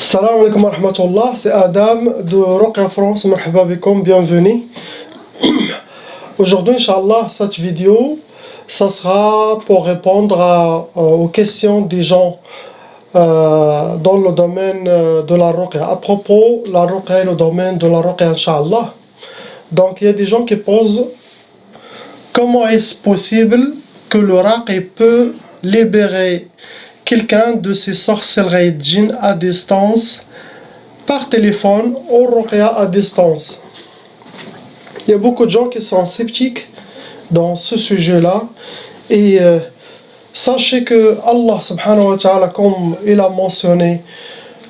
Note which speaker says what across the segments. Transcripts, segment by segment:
Speaker 1: Salam alaikum wa rahmatullah, c'est Adam de Ruqya France, marhaba bikoum, bienvenue. Aujourd'hui, Inch'Allah, cette vidéo, ça sera pour répondre aux questions des gens dans le domaine de la Ruqya. À propos, la Ruqya et le domaine de la Ruqya, Inch'Allah. Donc, il y a des gens qui posent comment est-ce possible que le Raqi peut libérer quelqu'un de ses sorcelleries de djinn à distance, par téléphone ou ruqya à distance. Il y a beaucoup de gens qui sont sceptiques dans ce sujet-là. Et sachez que Allah subhanahu wa ta'ala, comme il a mentionné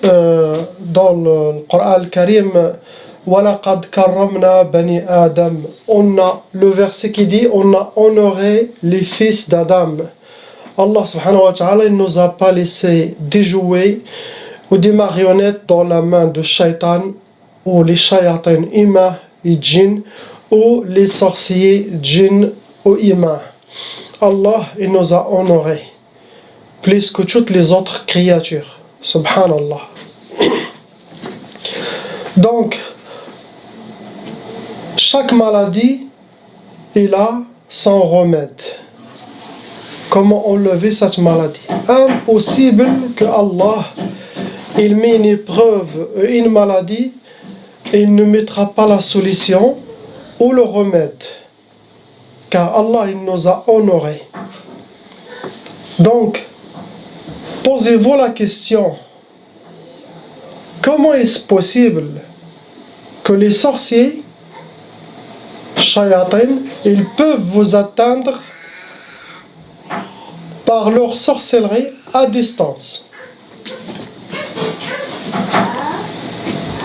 Speaker 1: dans le Coran al-Karim, وَلَقَدْ كَرَّمْنَا بَنِي Adam, on a le verset qui dit on a honoré les fils d'Adam. Allah subhanahu wa ta'ala, il ne nous a pas laissé des jouets ou des marionnettes dans la main de shaitan ou les shayatins humains et djinn ou les sorciers djinn ou humains. Allah, il nous a honorés plus que toutes les autres créatures. Subhanallah. Donc, chaque maladie, il a son remède. Comment enlever cette maladie? Impossible que Allah il met une épreuve, une maladie, et il ne mettra pas la solution ou le remède. Car Allah il nous a honorés. Donc, posez-vous la question, comment est-ce possible que les sorciers, shayatins, ils peuvent vous atteindre par leur sorcellerie à distance?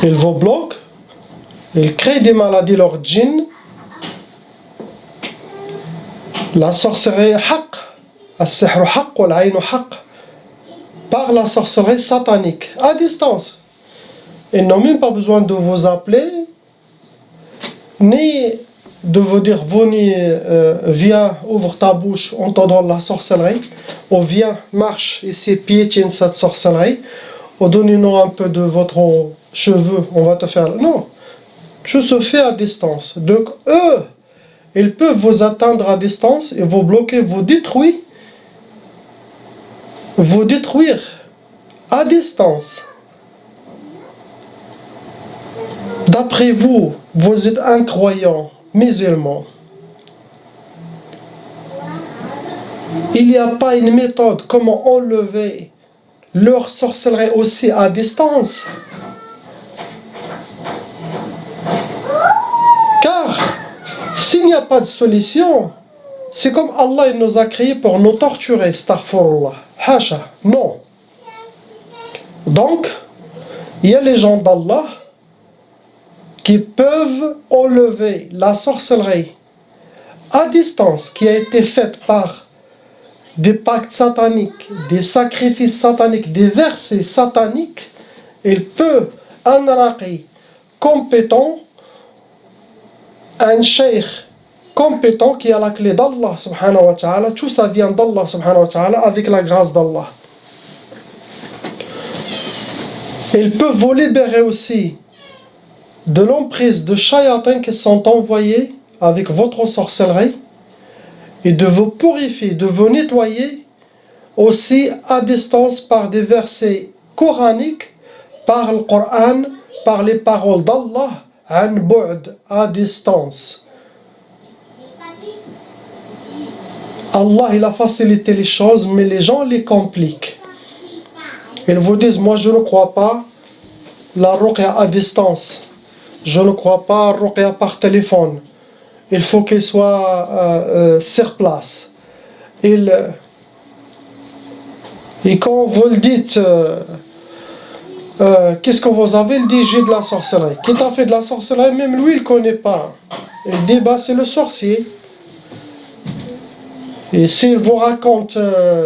Speaker 1: Ils vous bloquent, ils créent des maladies, leur djinn, la sorcellerie haqq, as-sihr haqq wal ayn haqq, par la sorcellerie satanique, à distance. Ils n'ont même pas besoin de vous appeler, ni de vous dire, viens, ouvre ta bouche, on te donne la sorcellerie, ou viens, marche ici, piétine cette sorcellerie, ou donnez-nous un peu de votre cheveux, on va te faire... Non, tout se fait à distance. Donc eux, ils peuvent vous atteindre à distance et vous bloquer, vous détruire à distance. D'après vous, vous êtes incroyants, musulmans. Il n'y a pas une méthode comment enlever leur sorcellerie aussi à distance. Car s'il n'y a pas de solution, c'est comme Allah il nous a créés pour nous torturer, astaghfirullah, hasha, non. Donc, il y a les gens d'Allah qui peuvent enlever la sorcellerie à distance qui a été faite par des pactes sataniques, des sacrifices sataniques, des versets sataniques. Il peut, un raqi compétent, un cheikh compétent qui a la clé d'Allah subhanahu wa ta'ala, tout ça vient d'Allah subhanahu wa ta'ala avec la grâce d'Allah. Il peut vous libérer aussi de l'emprise de shayatins qui sont envoyés avec votre sorcellerie et de vous purifier, de vous nettoyer aussi à distance par des versets coraniques, par le Coran, par les paroles d'Allah, an bu'd, à distance. Allah il a facilité les choses, mais les gens les compliquent. Ils vous disent, moi je ne crois pas la ruqya à distance. Je ne crois pas ruqya par téléphone. Il faut qu'il soit sur place. Et quand vous le dites, qu'est-ce que vous avez? Il dit, j'ai de la sorcellerie. Qui t'a fait de la sorcellerie? Même lui, il ne connaît pas. Il dit, bah, c'est le sorcier. Et s'il vous raconte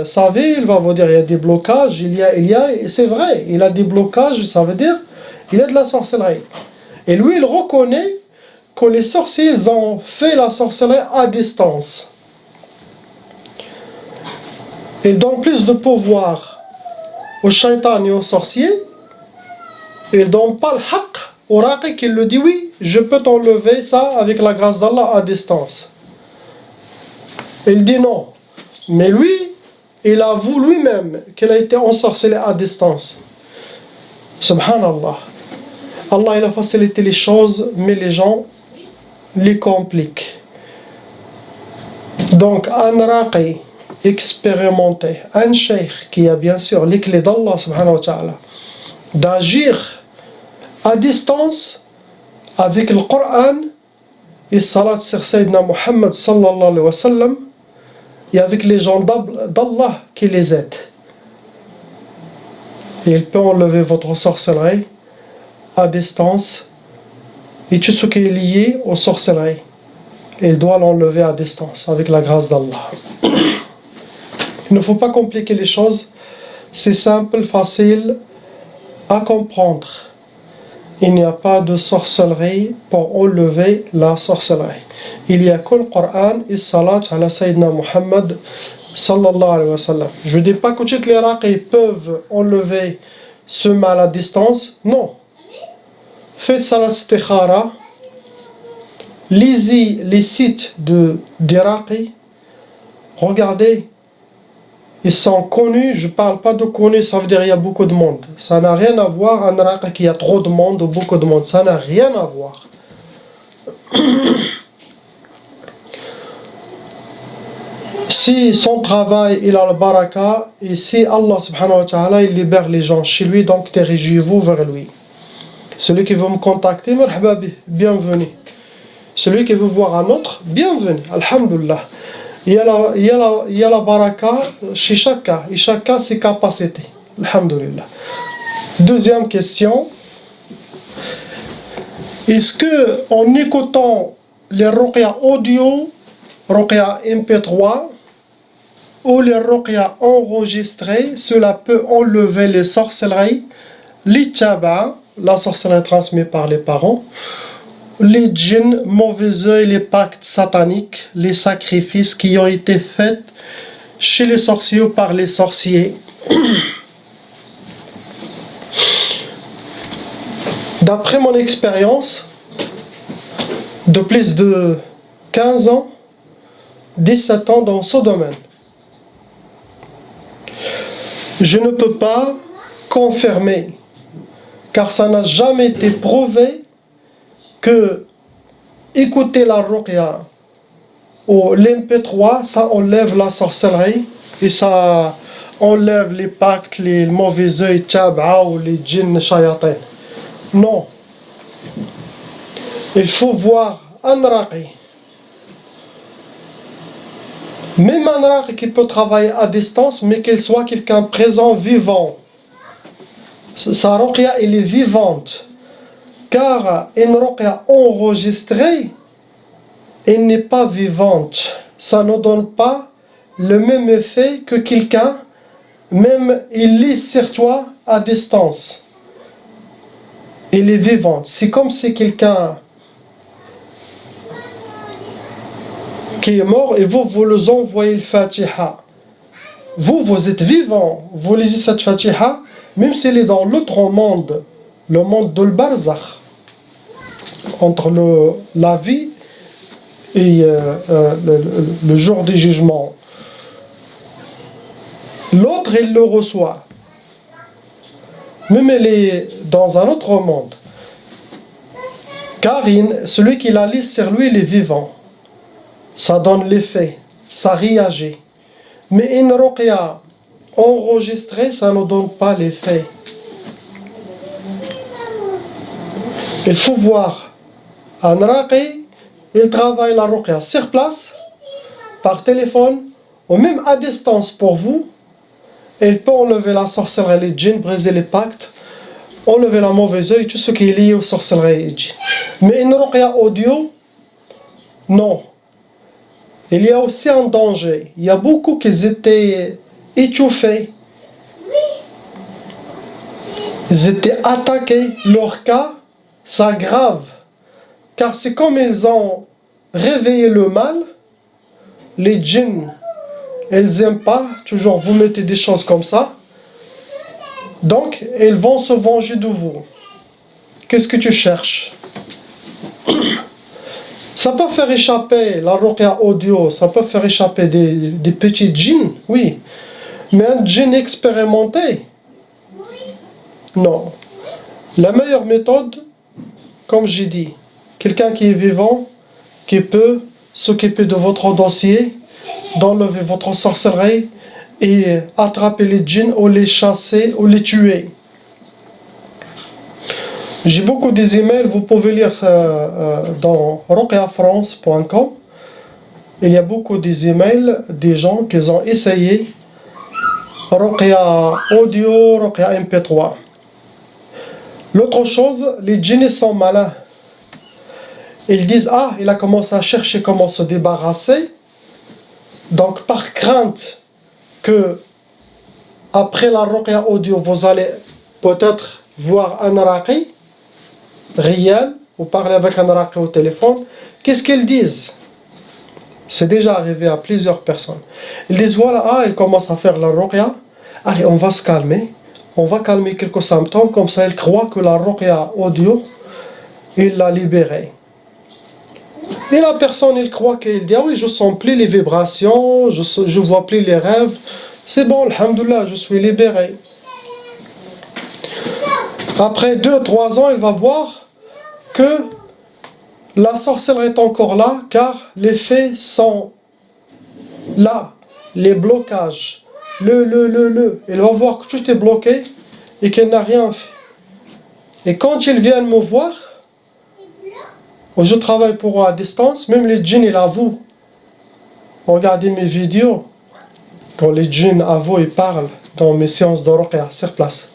Speaker 1: sa vie, il va vous dire, il y a des blocages, et c'est vrai, il a des blocages, ça veut dire, il a de la sorcellerie. Et lui, il reconnaît que les sorciers ont fait la sorcellerie à distance. Il donne plus de pouvoir aux shaytans et aux sorciers Il ne donne pas le haqq au raqi qui le dit oui, je peux t'enlever ça avec la grâce d'Allah à distance. Il dit non. Mais lui, il avoue lui-même qu'il a été ensorcelé à distance. Subhanallah. Allah il a facilité les choses, mais les gens les compliquent. Donc, un raqi expérimenté, un cheikh qui a bien sûr les clés d'Allah subhanahu wa ta'ala, d'agir à distance avec le Coran et salat sur Sayyidina Muhammad sallallahu alayhi wa sallam, et avec les gens d'Allah qui les aident. Et il peut enlever votre sorcellerie à distance et tout ce qui est lié aux sorcelleries. Il doit l'enlever à distance avec la grâce d'Allah. Il ne faut pas compliquer les choses, c'est simple, facile à comprendre. Il n'y a pas de sorcellerie pour enlever la sorcellerie. Il y a que le Coran et salat ala Sayyidina Muhammad sallallahu alayhi wa sallam. Je ne dis pas que toutes les raqis peuvent enlever ce mal à distance, non. Faites salat istikhara, lisez les sites des raqis, regardez. Ils sont connus, je ne parle pas de connus, ça veut dire qu'il y a beaucoup de monde. Ça n'a rien à voir, un raqi qui a trop de monde ou beaucoup de monde, ça n'a rien à voir. Si son travail il a le baraka, et si Allah subhanahu wa ta'ala il libère les gens chez lui, donc dirigez-vous vers lui. Celui qui veut me contacter, marhaba bih, bienvenue. Celui qui veut voir un autre, bienvenue, alhamdulillah. Il y a la baraka chez chacun, et chacun ses capacités. Alhamdulillah. Deuxième question. Est-ce que en écoutant les ruqya audio, ruqya MP3, ou les ruqya enregistrés, cela peut enlever les sorcelleries, les tchaba, la sorcellerie transmise par les parents, les djinns, mauvais œil, les pactes sataniques, les sacrifices qui ont été faits chez les sorciers ou par les sorciers. D'après mon expérience, de plus de 15 ans, 17 ans dans ce domaine, je ne peux pas confirmer, car ça n'a jamais été prouvé que écouter la ruqya ou l'MP3, ça enlève la sorcellerie et ça enlève les pactes, les mauvais œils, tchab'a ou les djinns shayatin. Non. Il faut voir un raqi. Même un raqi qui peut travailler à distance, mais qu'il soit quelqu'un présent, vivant. Sa ruqya, elle est vivante. Car une ruqya enregistrée, elle n'est pas vivante. Ça ne donne pas le même effet que quelqu'un, même il lit sur toi à distance. Elle est vivante. C'est comme si quelqu'un qui est mort et vous le envoyez le Fatiha. Vous êtes vivant, vous lisez cette Fatiha, même s'il est dans l'autre monde, le monde de l'Barzakh, entre la vie et le jour du jugement. L'autre, il le reçoit. Même il est dans un autre monde. Car celui qui la lit sur lui, il est vivant. Ça donne l'effet, ça réagit. Mais une ruqya enregistrée, ça ne donne pas l'effet. Il faut voir un raqi, il travaille la ruqya sur place, par téléphone, ou même à distance pour vous. Il peut enlever la sorcellerie, les djinns, briser les pactes, enlever la mauvaise œil, tout ce qui est lié aux sorcelleries et djinns. Mais une ruqya audio, non. Il y a aussi un danger. Il y a beaucoup qui étaient étouffés. Ils étaient attaqués. Leur cas s'aggrave. Car c'est comme ils ont réveillé le mal. Les djinns, ils n'aiment pas. Toujours vous mettez des choses comme ça. Donc, ils vont se venger de vous. qu'est-ce que tu cherches? Ça peut faire échapper la ruqya audio, ça peut faire échapper des petits djinns, oui. Mais un djinn expérimenté, non. La meilleure méthode, comme j'ai dit, quelqu'un qui est vivant, qui peut s'occuper de votre dossier, d'enlever votre sorcellerie et attraper les djinns ou les chasser ou les tuer. J'ai beaucoup des emails, vous pouvez lire dans ruqyafrance.com. Il y a beaucoup des emails des gens qui ont essayé ruqya audio, ruqya MP3. L'autre chose, les djinns sont malins. Ils disent, ah, il a commencé à chercher comment se débarrasser. Donc par crainte que après la ruqya audio, vous allez peut-être voir un raqi réel, ou parler avec un raqi au téléphone, qu'est-ce qu'ils disent? C'est déjà arrivé à plusieurs personnes. Ils disent, voilà, ah, il commence à faire la ruqya, allez, on va se calmer, on va calmer quelques symptômes, comme ça il croit que la ruqya audio, il l'a libéré. Et la personne, il croit qu'il dit, ah oui, je sens plus les vibrations, je vois plus les rêves, c'est bon, alhamdoulilah, je suis libéré. Après 2-3 ans, il va voir que la sorcellerie est encore là, car les faits sont là, les blocages, il va voir que tout est bloqué et qu'il n'a rien fait. Et quand ils viennent me voir, je travaille pour eux à distance, même les djinns, ils avouent. Regardez mes vidéos, quand les djinns avouent, ils parlent dans mes séances de ruqya sur place.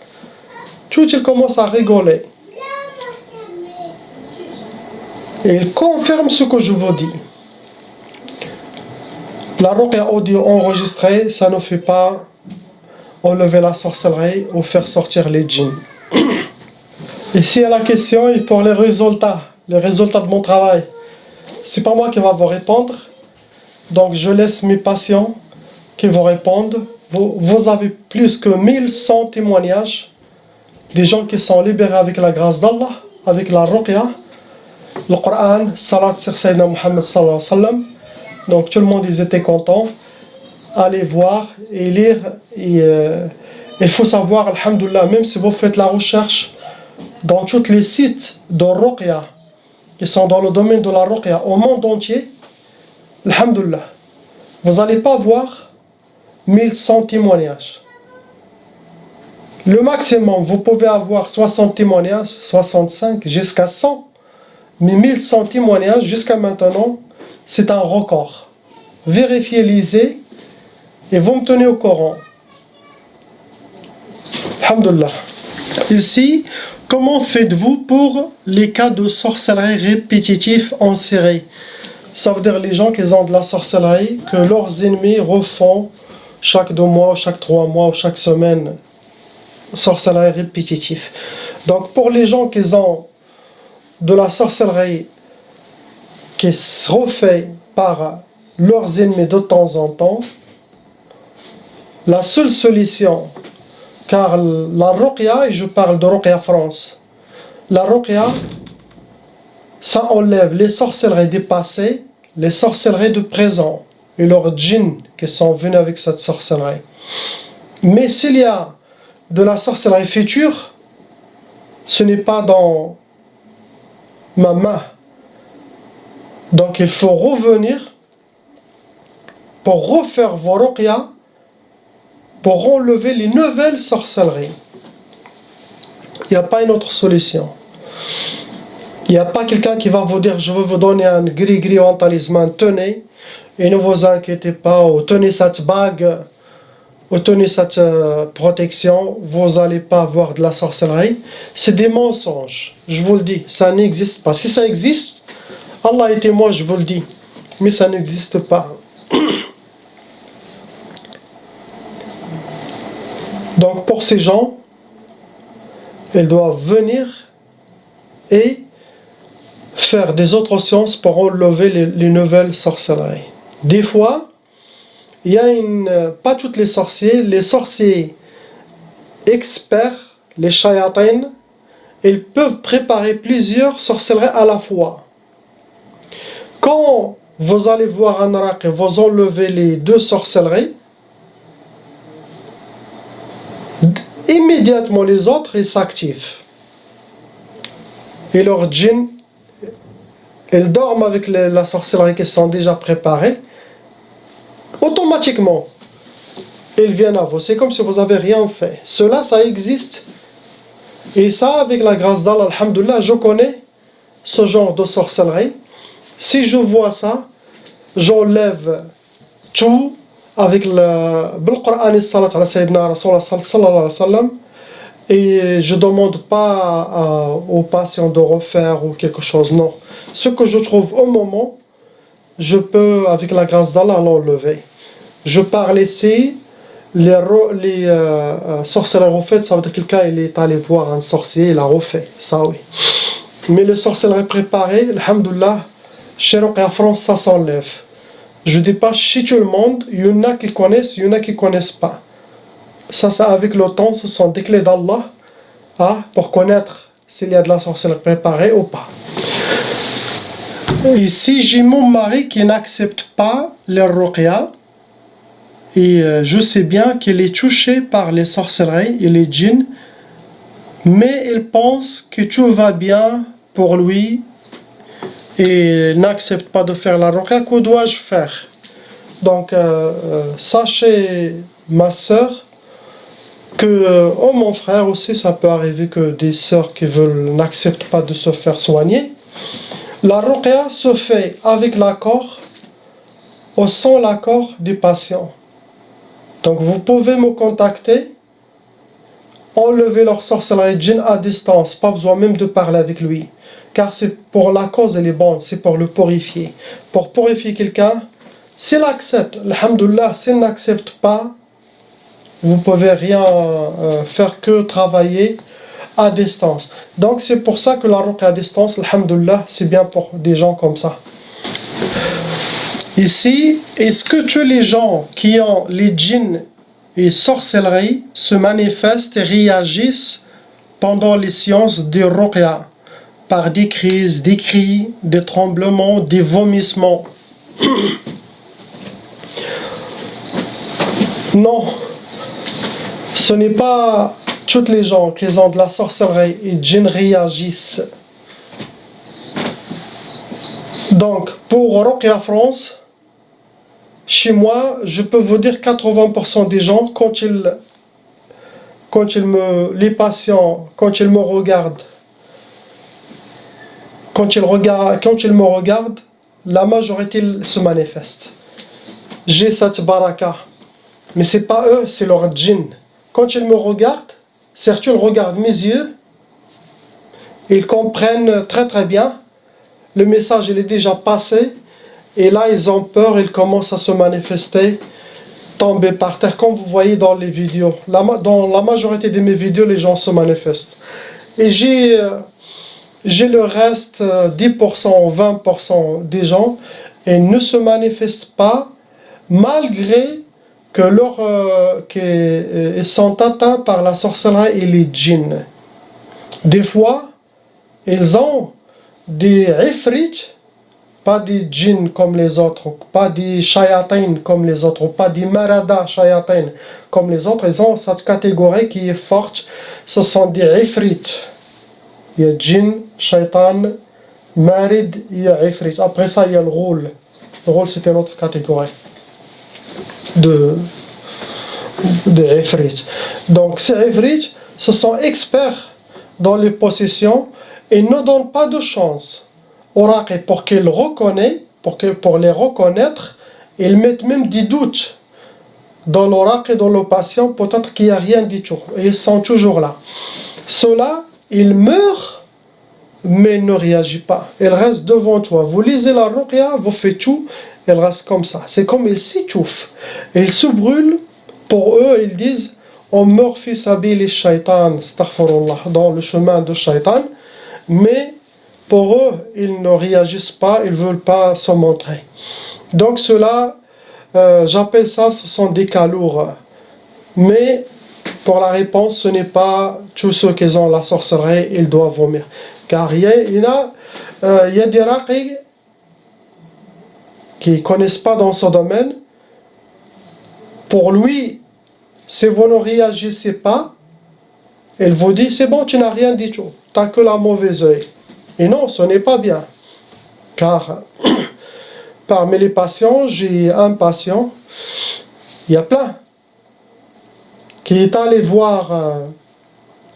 Speaker 1: Tout, ils commencent à rigoler. Et ils confirment ce que je vous dis. La ruqya audio enregistrée, ça ne fait pas enlever la sorcellerie ou faire sortir les djinns. Ici à la question et pour les résultats de mon travail, c'est pas moi qui va vous répondre, donc je laisse mes patients qui vous répondent. Vous avez plus que 1100 témoignages des gens qui sont libérés avec la grâce d'Allah, avec la ruqya, le Coran, salat sur Sayyidina Muhammad sallallahu alayhi wa sallam. Donc tout le monde ils étaient contents. Allez voir et lire. Il faut savoir, alhamdoulilah, même si vous faites la recherche dans tous les sites de ruqya qui sont dans le domaine de la ruqya au monde entier, alhamdoulilah, vous n'allez pas voir 1100 témoignages. Le maximum, vous pouvez avoir 60 témoignages, 65 jusqu'à 100. Mais 1100 témoignages jusqu'à maintenant, c'est un record. Vérifiez, lisez et vous me tenez au courant. Alhamdulillah. Ici, comment faites-vous pour les cas de sorcellerie répétitifs en série? Ça veut dire les gens qui ont de la sorcellerie, que leurs ennemis refont chaque 2 mois, chaque 3 mois, chaque semaine, sorcellerie répétitive. Donc pour les gens qui ont de la sorcellerie qui se refait par leurs ennemis de temps en temps, la seule solution, car la ruqya, et je parle de ruqya France, la ruqya, ça enlève les sorcelleries du passé, les sorcelleries du présent, et leurs djinns qui sont venus avec cette sorcellerie. Mais s'il y a de la sorcellerie future, ce n'est pas dans ma main. Donc il faut revenir pour refaire vos ruqya, pour enlever les nouvelles sorcelleries. Il n'y a pas une autre solution. Il n'y a pas quelqu'un qui va vous dire je veux vous donner un gris-gris ou un talisman, tenez, et ne vous inquiétez pas, ou tenez cette bague, ou tenez cette protection, vous n'allez pas avoir de la sorcellerie. C'est des mensonges, je vous le dis, ça n'existe pas. Si ça existe, Allah est témoin, je vous le dis, mais ça n'existe pas. Donc pour ces gens, ils doivent venir et faire des autres sciences pour enlever les nouvelles sorcelleries. Des fois, il y a pas tous les sorciers experts, les shayatins, ils peuvent préparer plusieurs sorcelleries à la fois. Quand vous allez voir un raqi, vous enlevez les deux sorcelleries, immédiatement les autres ils s'activent. Et leurs djinns, ils dorment avec la sorcellerie qui sont déjà préparées. Automatiquement, ils viennent à vous. C'est comme si vous n'avez rien fait. Cela, ça existe. Et ça, avec la grâce d'Allah, alhamdoulilah, je connais ce genre de sorcellerie. Si je vois ça, j'enlève tout avec le Coran et salat ala Sayyidina Rasulullah sallallahu alayhi wa sallam. Et je ne demande pas aux patients de refaire ou quelque chose, non. Ce que je trouve au moment, je peux, avec la grâce d'Allah, l'enlever. Je parle ici, les sorcelleries refaites, ça veut dire que quelqu'un il est allé voir un sorcier, il a refait, ça oui. Mais les sorcelleries préparées, alhamdoulilah, chez Ruqya France, ça s'enlève. Je ne dis pas chez tout le monde, il y en a qui connaissent, il y en a qui ne connaissent pas. Ça, avec le temps, ce sont des clés d'Allah pour connaître s'il y a de la sorcellerie préparée ou pas. Ici, j'ai mon mari qui n'accepte pas les ruqya. Et je sais bien qu'il est touché par les sorcelleries et les djinns, mais il pense que tout va bien pour lui et n'accepte pas de faire la ruqya. Que dois-je faire? Donc, sachez, ma soeur, que mon frère aussi, ça peut arriver que des sœurs qui n'acceptent pas de se faire soigner. La ruqya se fait avec l'accord ou sans l'accord du patient. Donc vous pouvez me contacter, enlever leur sorcellerie djinn à distance, pas besoin même de parler avec lui. Car c'est pour la cause, elle est bonne, c'est pour le purifier. Pour purifier quelqu'un, s'il accepte, alhamdoulilah, s'il n'accepte pas, vous ne pouvez rien faire que travailler à distance. Donc c'est pour ça que la ruqya à distance, alhamdoulilah, c'est bien pour des gens comme ça. Ici, est-ce que tous les gens qui ont les djinns et sorcellerie se manifestent et réagissent pendant les séances de ruqya par des crises, des cris, des tremblements, des vomissements? Non. Ce n'est pas toutes les gens qui ont de la sorcellerie et djinns réagissent. Donc, pour Ruqya France, chez moi, je peux vous dire 80% des gens, les patients, quand ils me regardent, quand ils me regardent, la majorité se manifeste. J'ai cette baraka. Mais ce n'est pas eux, c'est leur djinn. Quand ils me regardent, certains regardent mes yeux, ils comprennent très très bien, le message il est déjà passé, et là ils ont peur, ils commencent à se manifester, tomber par terre, comme vous voyez dans les vidéos. Dans la majorité de mes vidéos, les gens se manifestent. Et j'ai le reste, 10% ou 20% des gens, et ne se manifestent pas, malgré qu'ils sont atteints par la sorcellerie et les djinns. Des fois, ils ont des ifrit, pas des djinns comme les autres, pas des shayatin comme les autres, pas des marada shayatin comme les autres. Ils ont cette catégorie qui est forte, ce sont des ifrit. Il y a djinn, shaitan, marid, il y a ifrit. Après ça, il y a le rôle. Le rôle, c'est une autre catégorie de ifrit. Donc ces ifrit, ce sont experts dans les possessions et ne donnent pas de chance au raqi pour qu'ils reconnaissent, pour les reconnaître, ils mettent même des doutes dans le raqi, dans le patient, peut-être qu'il n'y a rien du tout, et ils sont toujours là. Ceux-là, ils meurent, mais ne réagissent pas. Ils restent devant toi. Vous lisez la ruqya, vous faites tout, ils restent comme ça. C'est comme ils s'étouffent. Ils se brûlent. Pour eux, ils disent, on meurt fi sabili shaitan, astaghfirullah, dans le chemin de shaitan. Mais pour eux, ils ne réagissent pas, ils ne veulent pas se montrer. Donc cela, j'appelle ça, ce sont des calours. Mais Pour la réponse, ce n'est pas tous ceux qui ont la sorcellerie, ils doivent vomir. Car il y a des raqis qui ne connaissent pas dans ce domaine. Pour lui, si vous ne réagissez pas, il vous dit, c'est bon, tu n'as rien dit tout, tu n'as que la mauvaise œil. Et non, ce n'est pas bien. Car parmi les patients, j'ai un patient, il y a plein, qui est allé voir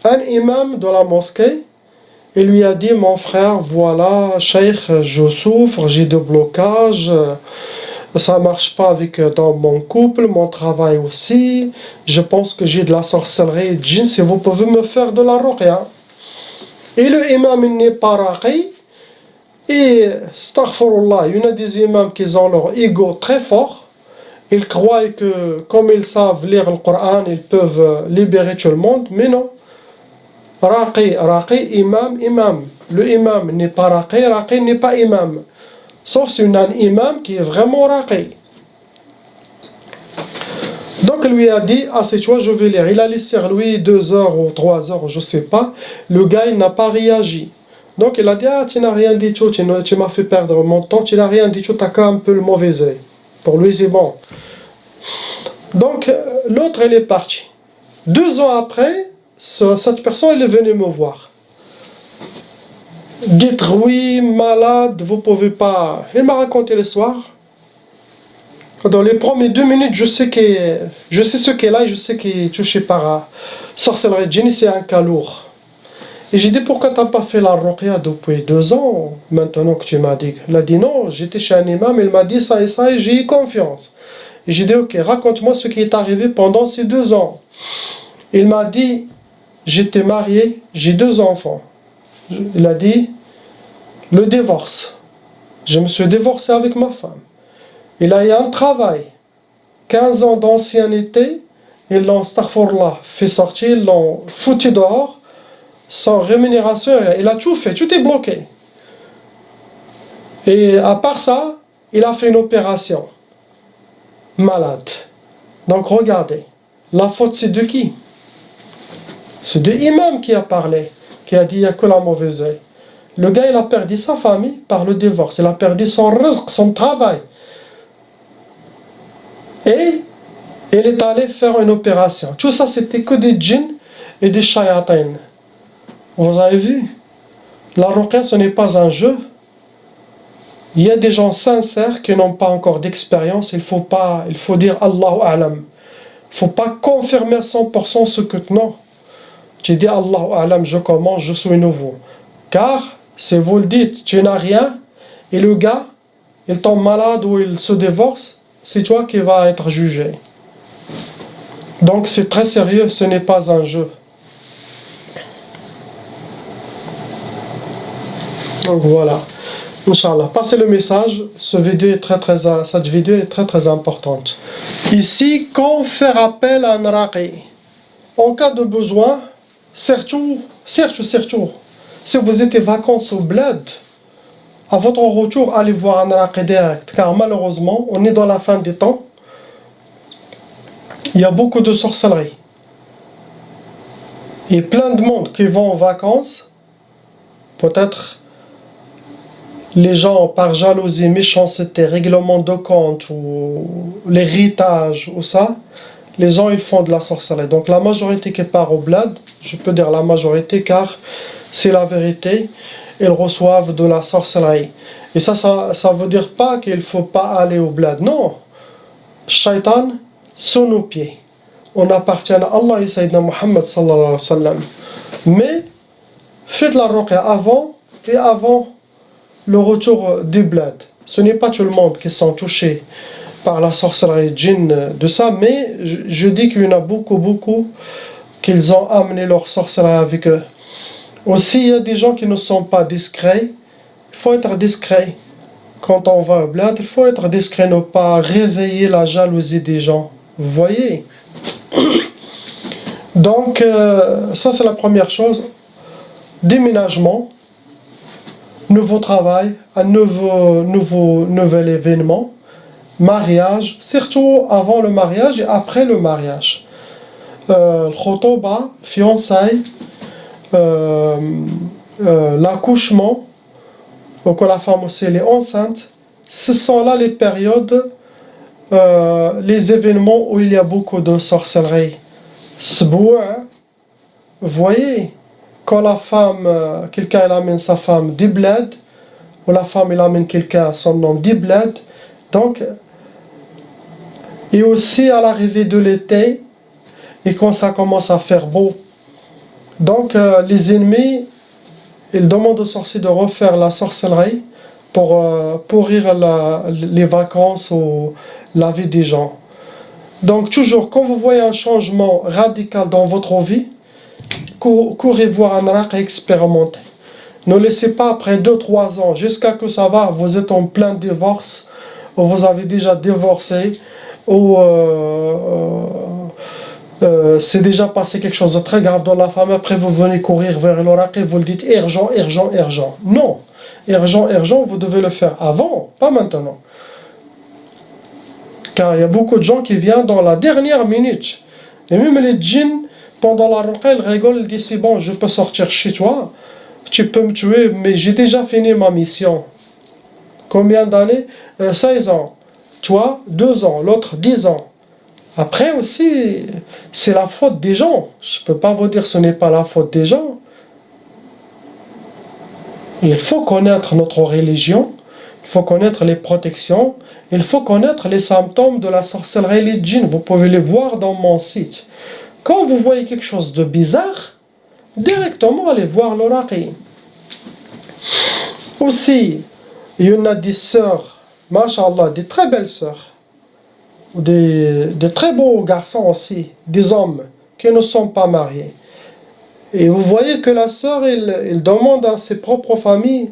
Speaker 1: un imam de la mosquée et lui a dit, mon frère, voilà, cheikh, je souffre, j'ai des blocages, ça ne marche pas dans mon couple, mon travail aussi, je pense que j'ai de la sorcellerie, djinn, si vous pouvez me faire de la ruqya. Et le imam, il n'est pas raqi, et, astaghfirullah, il y en a des imams qui ont leur ego très fort, ils croient que, comme ils savent lire le Coran, ils peuvent libérer tout le monde, mais non. Raqi, imam, imam. Le imam n'est pas raqi n'est pas imam. Sauf si on a un imam qui est vraiment raqi. Donc il lui a dit, assieds-toi, je vais lire. Il a laissé lui 2 heures ou 3 heures, je ne sais pas. Le gars, il n'a pas réagi. Donc il a dit, tu n'as rien dit, tu m'as fait perdre mon temps, tu n'as rien dit, tu as qu'un un peu le mauvais œil. Pour lui, c'est bon. Donc l'autre, elle est partie. 2 ans après, cette personne, elle est venue me voir. Dites oui, malade, vous pouvez pas. Il m'a raconté l'histoire. Dans les premières 2 minutes, je sais ce qu'elle a et je sais qu'il est touché par sorcellerie djinn, c'est un cas lourd. Et j'ai dit, pourquoi tu n'as pas fait la ruqya depuis 2 ans, maintenant que tu m'as dit? Il a dit non, j'étais chez un imam, il m'a dit ça et j'ai eu confiance. Et j'ai dit, ok, raconte-moi ce qui est arrivé pendant ces 2 ans. Il m'a dit, j'étais marié, j'ai 2 enfants. Il a dit, le divorce. Je me suis divorcé avec ma femme. Il a eu un travail. 15 ans d'ancienneté, ils l'ont, astaghfirullah, fait sortir, ils l'ont foutu dehors, sans rémunération, il a tout fait, tout est bloqué. Et à part ça, il a fait une opération. Malade. Donc regardez, la faute c'est de qui? C'est de l'imam qui a parlé, qui a dit il n'y a que la mauvaise œil. Le gars, il a perdu sa famille par le divorce, il a perdu son rizq, son travail. Et il est allé faire une opération. Tout ça, c'était que des djinns et des shayatin. Vous avez vu? La ruqya, ce n'est pas un jeu. Il y a des gens sincères qui n'ont pas encore d'expérience. Il faut dire Allahu A'lam. Il ne faut pas confirmer à 100% ce que non. Tu dis Allahu A'lam, je commence, je suis nouveau. Car, si vous le dites, tu n'as rien, et le gars, il tombe malade ou il se divorce, c'est toi qui vas être jugé. Donc c'est très sérieux, ce n'est pas un jeu. Donc voilà. Inch'Allah, passez le message, cette vidéo est très très importante. Ici, quand faire appel à un raqi, en cas de besoin, surtout, si vous êtes en vacances au bled, à votre retour, allez voir un raqi direct, car malheureusement, on est dans la fin des temps, il y a beaucoup de sorcellerie. Et plein de monde qui vont en vacances, peut-être les gens par jalousie, méchanceté, règlement de compte ou l'héritage ou ça, les gens ils font de la sorcellerie. Donc la majorité qui part au bled, je peux dire la majorité car c'est la vérité, ils reçoivent de la sorcellerie. Et ça veut dire pas qu'il ne faut pas aller au bled. Non, Shaitan sous nos pieds. On appartient à Allah et Sayyidina Muhammad sallallahu alayhi wa sallam. Mais faites la ruqya avant le retour du bled. Ce n'est pas tout le monde qui sont touchés par la sorcellerie djinn de ça, mais je dis qu'il y en a beaucoup qu'ils ont amené leur sorcellerie avec eux. Aussi, il y a des gens qui ne sont pas discrets. Il faut être discret. Quand on va au bled, il faut être discret, ne pas réveiller la jalousie des gens. Vous voyez? Donc, ça c'est la première chose. Déménagement, nouveau travail, un nouvel événement, mariage, surtout avant le mariage et après le mariage. الخطوبة, fiançailles, l'accouchement, ou que la femme aussi elle est enceinte, ce sont là les périodes, les événements où il y a beaucoup de sorcellerie. Sboua, vous voyez, quand la femme, quelqu'un elle amène sa femme du bled, ou la femme elle amène quelqu'un à son nom du bled, donc, et aussi à l'arrivée de l'été, et quand ça commence à faire beau. Donc les ennemis, ils demandent aux sorciers de refaire la sorcellerie pour pourrir les vacances ou la vie des gens. Donc toujours, quand vous voyez un changement radical dans votre vie, courez voir un raq et expérimentez. Ne laissez pas après 2-3 ans, jusqu'à que ça va, vous êtes en plein divorce, ou vous avez déjà divorcé, ou c'est déjà passé quelque chose de très grave dans la famille, après vous venez courir vers l'oracle et vous le dites urgent, urgent, urgent. Non, urgent, urgent, vous devez le faire avant, pas maintenant. Car il y a beaucoup de gens qui viennent dans la dernière minute. Et même les djinns, pendant la ruqa, ils rigolent, ils disent c'est bon, je peux sortir chez toi, tu peux me tuer, mais j'ai déjà fini ma mission. Combien d'années 16 ans. Toi, 2 ans, l'autre 10 ans. Après aussi, c'est la faute des gens. Je ne peux pas vous dire que ce n'est pas la faute des gens. Il faut connaître notre religion, il faut connaître les protections, il faut connaître les symptômes de la sorcellerie et les djinns. Vous pouvez les voir dans mon site. Quand vous voyez quelque chose de bizarre, directement allez voir l'oracle. Aussi, il y en a des sœurs, mashallah, des très belles sœurs, des très beaux garçons aussi, des hommes qui ne sont pas mariés. Et vous voyez que la sœur, il demande à ses propres familles,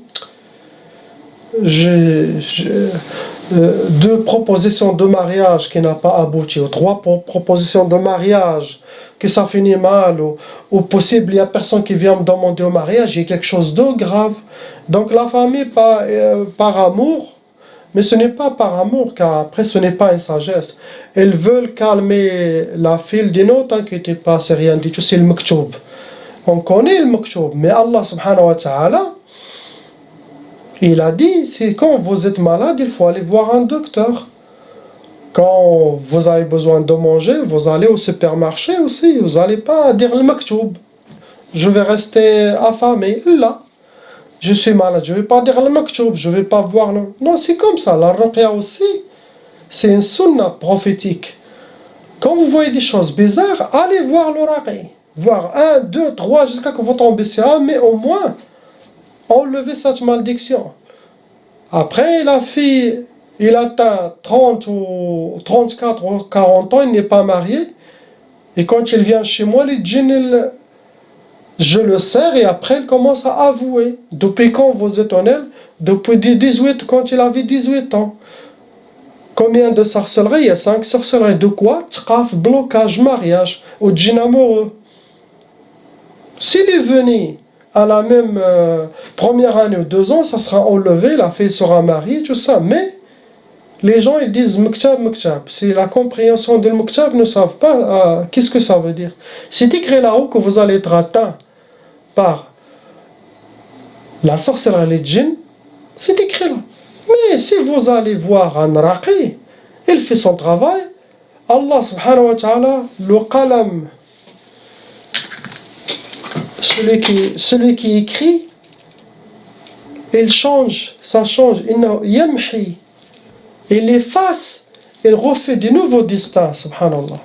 Speaker 1: deux propositions de mariage qui n'ont pas abouti, ou 3 propositions de mariage que ça finit mal, ou possible, il n'y a personne qui vient me demander au mariage, il y a quelque chose de grave. Donc la famille, par amour, mais ce n'est pas par amour, car après ce n'est pas une sagesse. Elles veulent calmer la fille, dit non, t'inquiète pas, c'est rien du tout, c'est le maktoub. On connaît le maktoub, mais Allah subhanahu wa ta'ala, il a dit, c'est quand vous êtes malade, il faut aller voir un docteur. Quand vous avez besoin de manger, vous allez au supermarché aussi, vous n'allez pas dire le maktoub. Je vais rester affamé, là. Je suis malade, je ne vais pas dire le maktoub, je ne vais pas voir le... Non, c'est comme ça, la ruqya aussi, c'est une sunna prophétique. Quand vous voyez des choses bizarres, allez voir l'oracle. Voir 1, 2, 3, jusqu'à que vous tombez sur un, mais au moins, enlever cette malédiction. Après, la fille, il atteint 30 ou 34 ou 40 ans, il n'est pas marié, et quand il vient chez moi, les djinns, je le serre et après il commence à avouer. Depuis quand vous êtes en elle? Depuis 18, quand il avait 18 ans. Combien de sorcelleries? Il y a 5 sorcelleries. De quoi? Tqaf, blocage, mariage, ou djinn amoureux. S'il est venu à la même première année ou 2 ans, ça sera enlevé, la fille sera mariée, tout ça. Mais les gens ils disent muktab, muktab. C'est la compréhension de muktab, ne savent pas qu'est-ce que ça veut dire. C'est écrit là-haut que vous allez être atteint par la sorcellerie et les djinns, c'est écrit là. Mais si vous allez voir un raqi, il fait son travail, Allah subhanahu wa ta'ala, le qalam, celui qui écrit, il change, ça change, yamhi, il efface, il refait de nouveaux destins, subhanallah.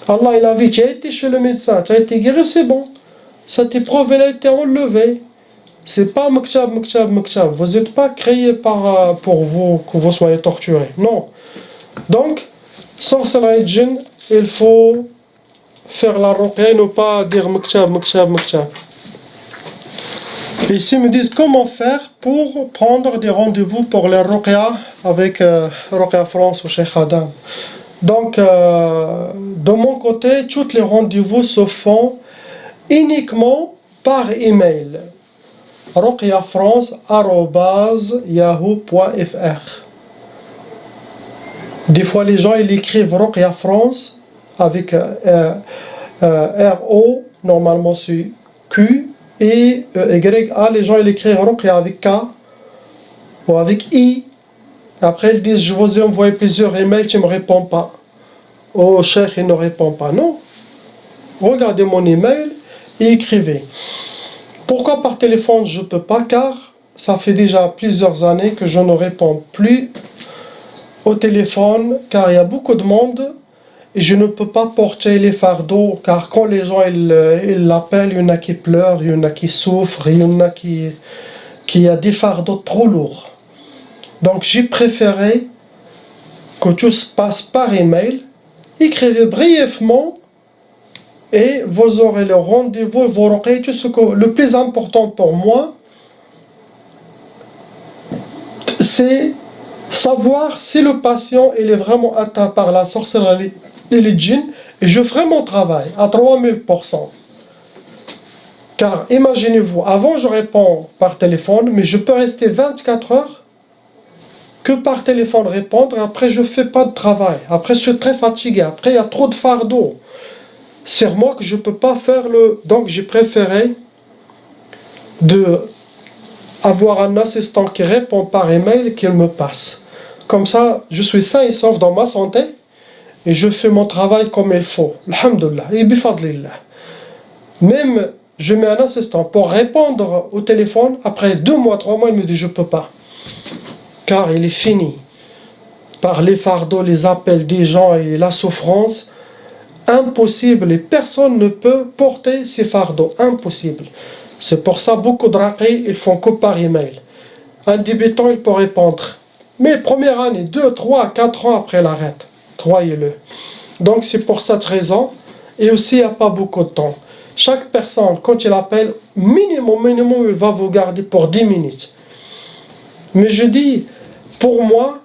Speaker 1: Allah il a dit, tu as été chez le médecin, tu as été guéri, c'est bon. Cette épreuve elle a été enlevée. C'est pas muktab, muktab, muktab. Vous n'êtes pas créé pour vous, que vous soyez torturé. Non. Donc, sorcellerie et djinn, il faut faire la ruqya, ne pas dire muktab, muktab, muktab. Ici, ils me disent comment faire pour prendre des rendez-vous pour les ruqya avec Ruqya France ou Cheikh Adam. Donc, de mon côté, tous les rendez-vous se font uniquement par email. ruqyafrance@yahoo.fr. Des fois les gens ils écrivent Ruqya France avec R-O, normalement c'est Q, et Y-A, les gens ils écrivent Ruqya avec K ou avec I. Après ils disent je vous ai envoyé plusieurs emails, tu ne me réponds pas. Oh cheikh, il ne répond pas. Non. Regardez mon email et écrivez. Pourquoi par téléphone je ne peux pas? Car ça fait déjà plusieurs années que je ne réponds plus au téléphone, car il y a beaucoup de monde et je ne peux pas porter les fardeaux, car quand les gens ils l'appellent, il y en a qui pleurent, il y en a qui souffrent, il y en a qui a des fardeaux trop lourds. Donc j'ai préféré que tout se passe par email. Écrivez brièvement et vous aurez le rendez-vous, vous aurez tout ce que le plus important pour moi, c'est savoir si le patient il est vraiment atteint par la sorcellerie et les djinns, et je ferai mon travail à 3000%. Car imaginez-vous, avant je réponds par téléphone, mais je peux rester 24 heures que par téléphone répondre, et après je fais pas de travail, après je suis très fatigué, après il y a trop de fardeau. C'est moi que je peux pas faire le... Donc j'ai préféré avoir un assistant qui répond par email et qu'il me passe. Comme ça, je suis sain et sauf dans ma santé et je fais mon travail comme il faut. Alhamdulillah. Et bifadlillah. Même, je mets un assistant pour répondre au téléphone. Après 2 mois, 3 mois, il me dit je peux pas. Car il est fini. Par les fardeaux, les appels des gens et la souffrance. Impossible. Et personne ne peut porter ces fardeaux. Impossible. C'est pour ça beaucoup de raqi, ils font que par email. Un débutant, il peut répondre. Mais première année, 2, 3, 4 ans après l'arrêt. Croyez-le. Donc c'est pour cette raison. Et aussi, il n'y a pas beaucoup de temps. Chaque personne, quand il appelle, minimum, il va vous garder pour 10 minutes. Mais je dis, pour moi,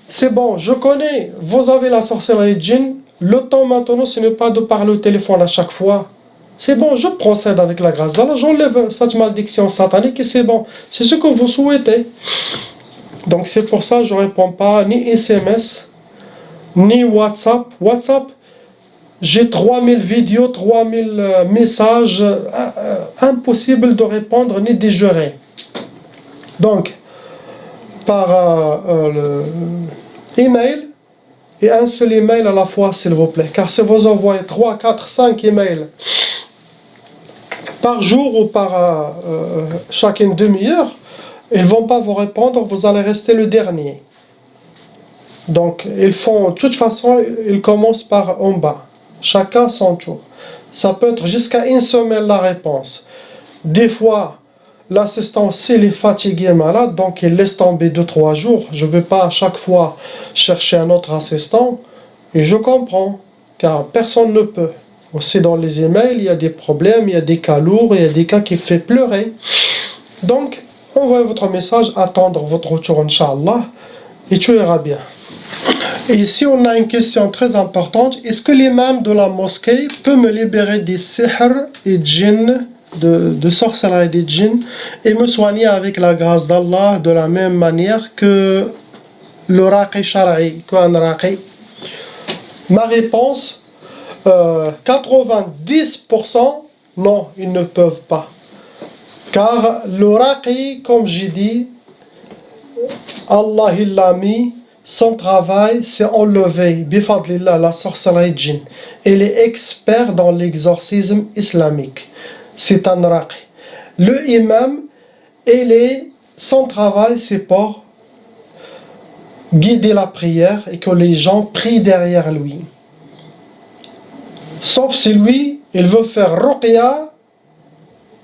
Speaker 1: c'est bon, je connais. Vous avez la sorcellerie djinn. Le temps maintenant, ce n'est pas de parler au téléphone à chaque fois. C'est bon, je procède avec la grâce d'Allah, j'enlève cette malédiction satanique et c'est bon. C'est ce que vous souhaitez. Donc c'est pour ça que je ne réponds pas ni SMS, ni WhatsApp. WhatsApp, j'ai 3000 vidéos, 3000 messages, impossible de répondre ni de gérer. Donc, par le email, et un seul email à la fois s'il vous plaît. Car si vous envoyez 3, 4, 5 emails par jour ou par chacune demi-heure, ils ne vont pas vous répondre, vous allez rester le dernier. Donc, ils font, de toute façon, ils commencent par en bas. Chacun son tour. Ça peut être jusqu'à 1 semaine la réponse. Des fois, l'assistant, s'il est fatigué, malade, donc il laisse tomber 2-3 jours. Je ne vais pas à chaque fois chercher un autre assistant. Et je comprends, car personne ne peut. Aussi dans les emails, il y a des problèmes, il y a des cas lourds, il y a des cas qui font pleurer. Donc, envoyez votre message, attendre votre retour, Inch'Allah, et tout ira bien. Et ici, on a une question très importante. Est-ce que l'imam de la mosquée peut me libérer des sihr et djinns, de sorcellerie des djinns, et me soigner avec la grâce d'Allah de la même manière que le raqi shar'i, qu'un raqi? Ma réponse, 90%, non, ils ne peuvent pas. Car le raqi, comme j'ai dit, Allah il l'a mis, son travail c'est enlever, bifadlillah, la sorcellerie djinn. Il est expert dans l'exorcisme islamique. C'est un raqi. Le imam, son travail c'est pour guider la prière et que les gens prient derrière lui. Sauf si lui, il veut faire ruqya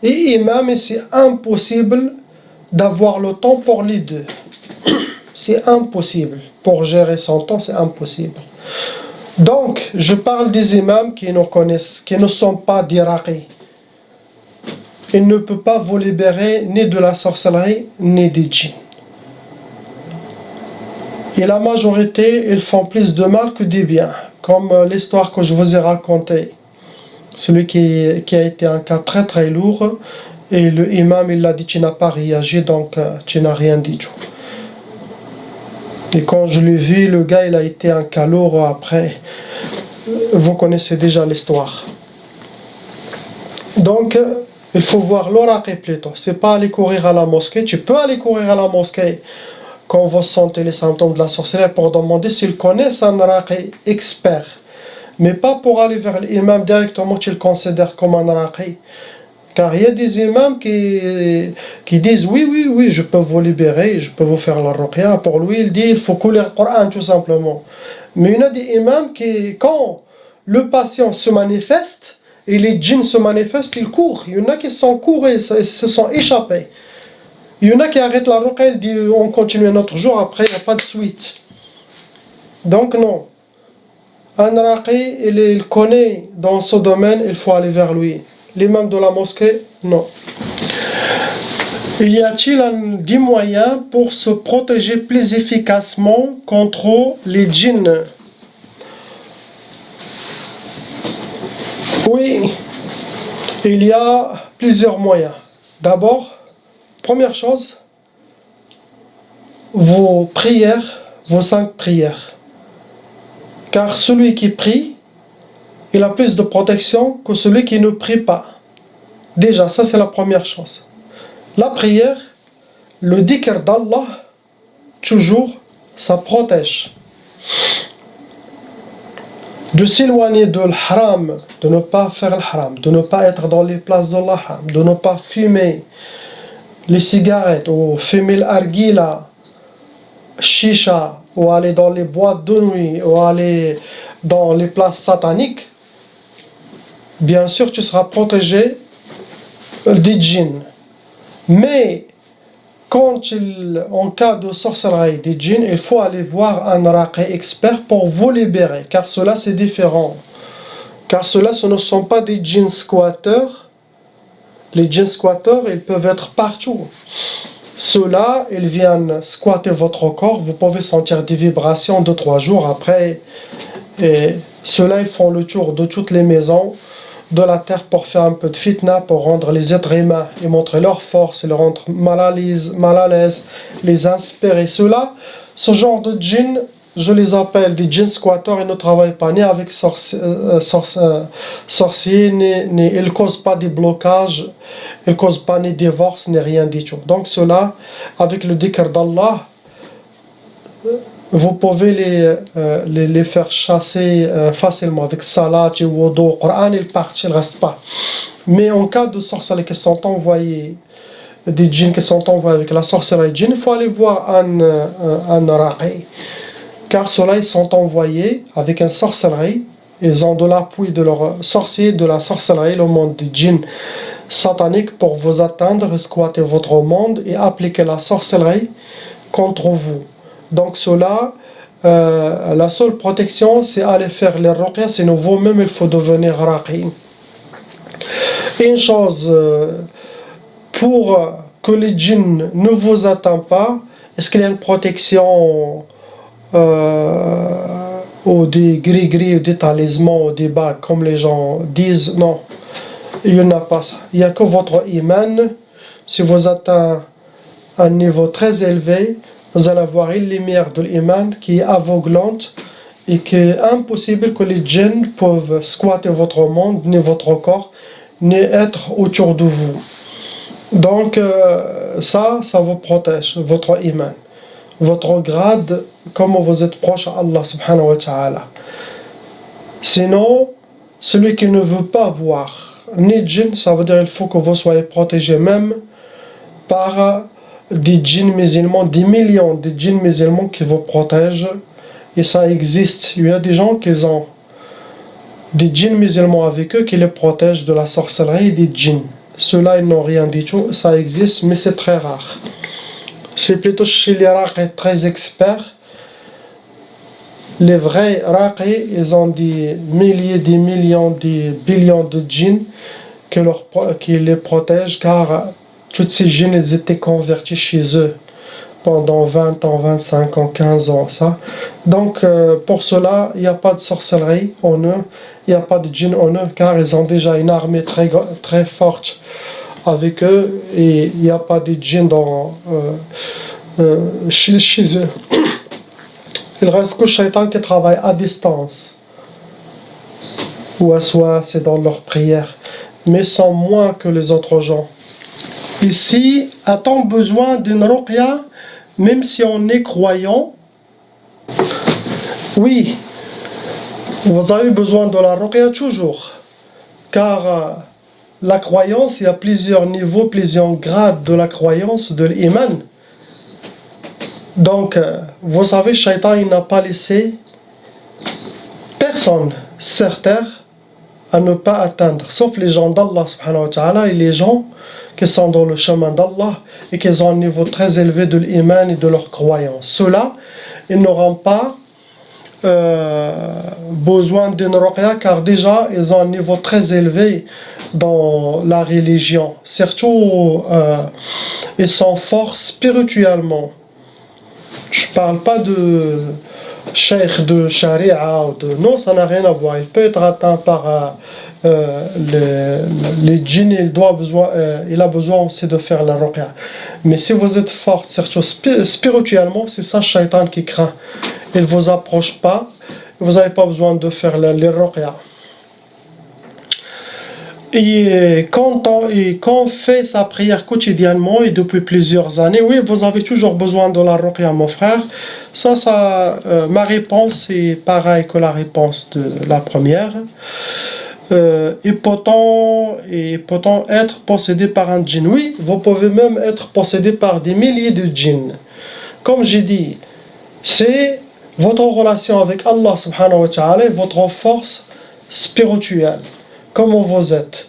Speaker 1: et imam, et c'est impossible d'avoir le temps pour les deux. C'est impossible. Pour gérer son temps, c'est impossible. Donc, je parle des imams qui nous connaissent, qui ne sont pas des raqi. Il ne peut pas vous libérer ni de la sorcellerie, ni des djinns. Et la majorité, ils font plus de mal que du bien. Comme l'histoire que je vous ai racontée. Celui qui a été un cas très très lourd. Et le imam, il a dit, tu n'as pas réagi, donc tu n'as rien dit tout. Et quand je l'ai vu, le gars, il a été un cas lourd après. vous connaissez déjà l'histoire. Donc, il faut voir l'oracle plutôt. C'est pas aller courir à la mosquée. Tu peux aller courir à la mosquée quand vous sentez les symptômes de la sorcellerie pour demander s'ils connaissent un raqi expert. Mais pas pour aller vers l'imam directement, tu le considères comme un raqi. Car il y a des imams qui disent oui, je peux vous libérer, je peux vous faire la ruqya. Pour lui, il dit il faut couler le Coran tout simplement. Mais il y a des imams qui, quand le patient se manifeste, et les djinns se manifestent, ils courent. Il y en a qui sont courus, se sont échappés. Il y en a qui arrêtent la ruqya, ils disent on continue un autre jour, après il n'y a pas de suite. Donc non. Un raqi, il connaît dans ce domaine, il faut aller vers lui. L'imam de la mosquée, non. Y a-t-il des moyens pour se protéger plus efficacement contre les djinns? Oui, il y a plusieurs moyens. D'abord, première chose, vos prières, vos 5 prières. Car celui qui prie, il a plus de protection que celui qui ne prie pas. Déjà, ça c'est la première chose. La prière, le dhikr d'Allah, toujours, ça protège. De s'éloigner de l'haram, de ne pas faire le haram, de ne pas être dans les places de l'haram, de ne pas fumer les cigarettes ou fumer l'argila, chicha, ou aller dans les boîtes de nuit, ou aller dans les places sataniques, bien sûr tu seras protégé des djinns. Mais quand en cas de sorcellerie des djinns, il faut aller voir un raqi expert pour vous libérer, car cela c'est différent. Car cela, ce ne sont pas des djinns squatteurs. Les djinns squatteurs, ils peuvent être partout. Ceux-là, ils viennent squatter votre corps, vous pouvez sentir des vibrations 2-3 jours après. Et ceux-là, ils font le tour de toutes les maisons de la terre pour faire un peu de fitna, pour rendre les êtres humains et montrer leur force, et les rendre mal à l'aise, les inspirer. Ceux-là, ce genre de djinns, je les appelle des djinns squatteurs, ils ne travaillent pas ni avec sorciers, ni ils ne causent pas des blocages, ils ne causent pas ni divorce, ni rien du tout. Donc ceux-là, avec le dhikr d'Allah, vous pouvez les faire chasser facilement avec salat et wudu, Coran, ils partent, ils ne restent pas. Mais en cas de sorcellerie qui sont envoyés, des djinns qui sont envoyés avec la sorcellerie djinn, il faut aller voir un raqi. Car ceux-là, ils sont envoyés avec une sorcellerie, ils ont de l'appui de leurs sorciers, de la sorcellerie, le monde des djinns sataniques pour vous atteindre, squatter votre monde et appliquer la sorcellerie contre vous. Donc cela, la seule protection, c'est aller faire les ruqya, sinon vous-même il faut devenir raqi. Une chose, pour que les djinns ne vous atteignent pas, est-ce qu'il y a une protection ou des gris-gris, ou des talismans, ou des bagues, comme les gens disent? Non, il n'y en a pas ça. Il n'y a que votre iman. Si vous atteignez un niveau très élevé, vous allez avoir une lumière de l'iman qui est aveuglante et qui est impossible que les djinns peuvent squatter votre monde, ni votre corps, ni être autour de vous. Donc ça vous protège, votre iman, votre grade, comment vous êtes proche à Allah subhanahu wa ta'ala. Sinon, celui qui ne veut pas voir ni djinn, ça veut dire qu'il faut que vous soyez protégé même par des djinns musulmans, des millions de djinns musulmans qui vous protègent, et ça existe. Il y a des gens qui ont des djinns musulmans avec eux qui les protègent de la sorcellerie des djinns. Ceux-là, ils n'ont rien du tout, ça existe, mais c'est très rare. C'est plutôt chez les raqis très experts. Les vrais raqis, ils ont des milliers, des millions, des billions de djinns qui les protègent, car toutes ces djinns, ils étaient convertis chez eux pendant 20 ans, 25 ans, 15 ans, ça. Donc, pour cela, il n'y a pas de sorcellerie en eux, il n'y a pas de djinns en eux, car ils ont déjà une armée très, très forte avec eux, et il n'y a pas de djinns chez eux. Il reste que le shaitan qui travaille à distance. waswas, c'est dans leur prière, mais sont moins que les autres gens. Ici, a-t-on besoin d'une ruqya, même si on est croyant? Oui, vous avez besoin de la ruqya toujours, car la croyance, il y a plusieurs niveaux, plusieurs grades de la croyance, de l'iman. Donc, vous savez, Shaitan, il n'a pas laissé personne sur terre à ne pas atteindre, sauf les gens d'Allah subhanahu wa ta'ala et les gens qui sont dans le chemin d'Allah et qui ont un niveau très élevé de l'iman et de leur croyance. Ceux-là, ils n'auront pas besoin d'une ruqya car déjà ils ont un niveau très élevé dans la religion. Surtout, ils sont forts spirituellement. Je ne parle pas de cheikh de charia ou de... Non, ça n'a rien à voir. Il peut être atteint par les djinns, il a besoin aussi de faire la ruqya. Mais si vous êtes fort, surtout spirituellement, c'est ça Shaitan qui craint. Il ne vous approche pas, vous n'avez pas besoin de faire les ruqya. Et quand on fait sa prière quotidiennement et depuis plusieurs années, oui, vous avez toujours besoin de la ruqya, mon frère. Ma réponse est pareille que la réponse de la première. Et peut-on être possédé par un djinn? Oui, vous pouvez même être possédé par des milliers de djinns. Comme j'ai dit, c'est votre relation avec Allah subhanahu wa ta'ala, votre force spirituelle. Comment vous êtes?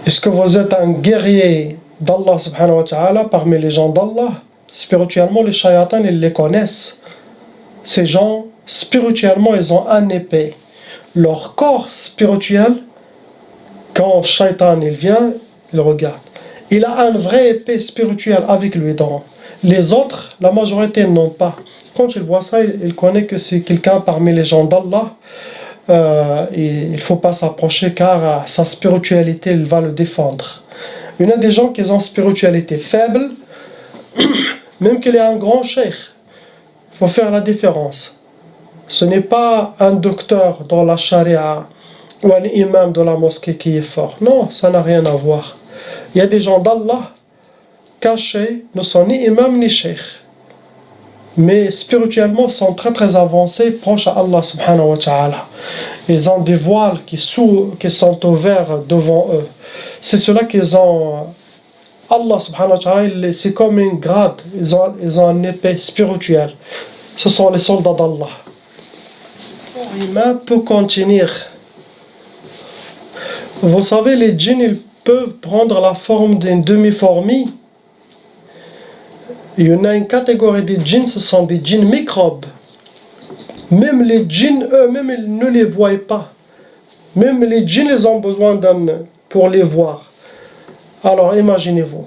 Speaker 1: Est-ce que vous êtes un guerrier d'Allah subhanahu wa ta'ala parmi les gens d'Allah? Spirituellement, les shayatans, ils les connaissent. Ces gens, spirituellement, ils ont un épée. Leur corps spirituel, quand shaitan il vient, il regarde. Il a un vrai épée spirituel avec lui dedans. Les autres, la majorité n'ont pas. Quand il voit ça, il connaît que c'est quelqu'un parmi les gens d'Allah. Il ne faut pas s'approcher car sa spiritualité il va le défendre. Il y en a des gens qui ont une spiritualité faible, même qu'il est un grand cheikh. Il faut faire la différence. Ce n'est pas un docteur dans la charia ou un imam de la mosquée qui est fort. Non, ça n'a rien à voir. Il y a des gens d'Allah cachés, ne sont ni imam ni cheikh, mais spirituellement sont très très avancés, proches à Allah subhanahu wa ta'ala. Ils ont des voiles qui sont ouverts devant eux. C'est cela qu'ils ont. Allah subhanahu wa ta'ala, c'est comme une grade. Ils ont un épée spirituelle. Ce sont les soldats d'Allah. L'humain peut contenir. Vous savez, les djinns, ils peuvent prendre la forme d'une demi-fourmi. Il y en a une catégorie de djinns, ce sont des djinns microbes. Même les djinns eux-mêmes, ils ne les voient pas. Même les djinns, ils ont besoin d'un pour les voir. Alors imaginez-vous.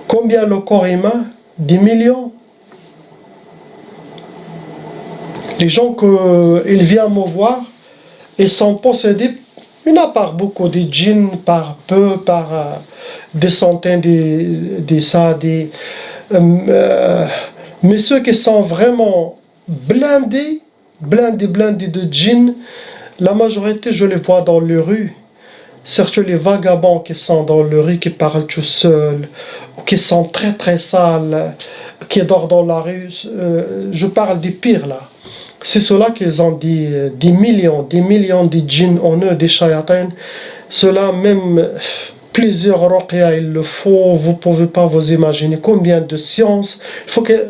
Speaker 1: Combien le corps humain? 10 millions. Les gens qu'ils viennent me voir, ils sont possédés, il y en a par beaucoup, des djinns, par peu, par des centaines, mais ceux qui sont vraiment blindés de djinns, la majorité je les vois dans les rues, surtout les vagabonds qui sont dans les rues, qui parlent tout seuls, qui sont très très sales, qui dorment dans la rue, je parle des pires là. C'est ceux-là qu'ils ont des millions de djinns en eux, des shayatins. Ceux-là, même plusieurs ruqya, il le faut, vous ne pouvez pas vous imaginer combien de sciences.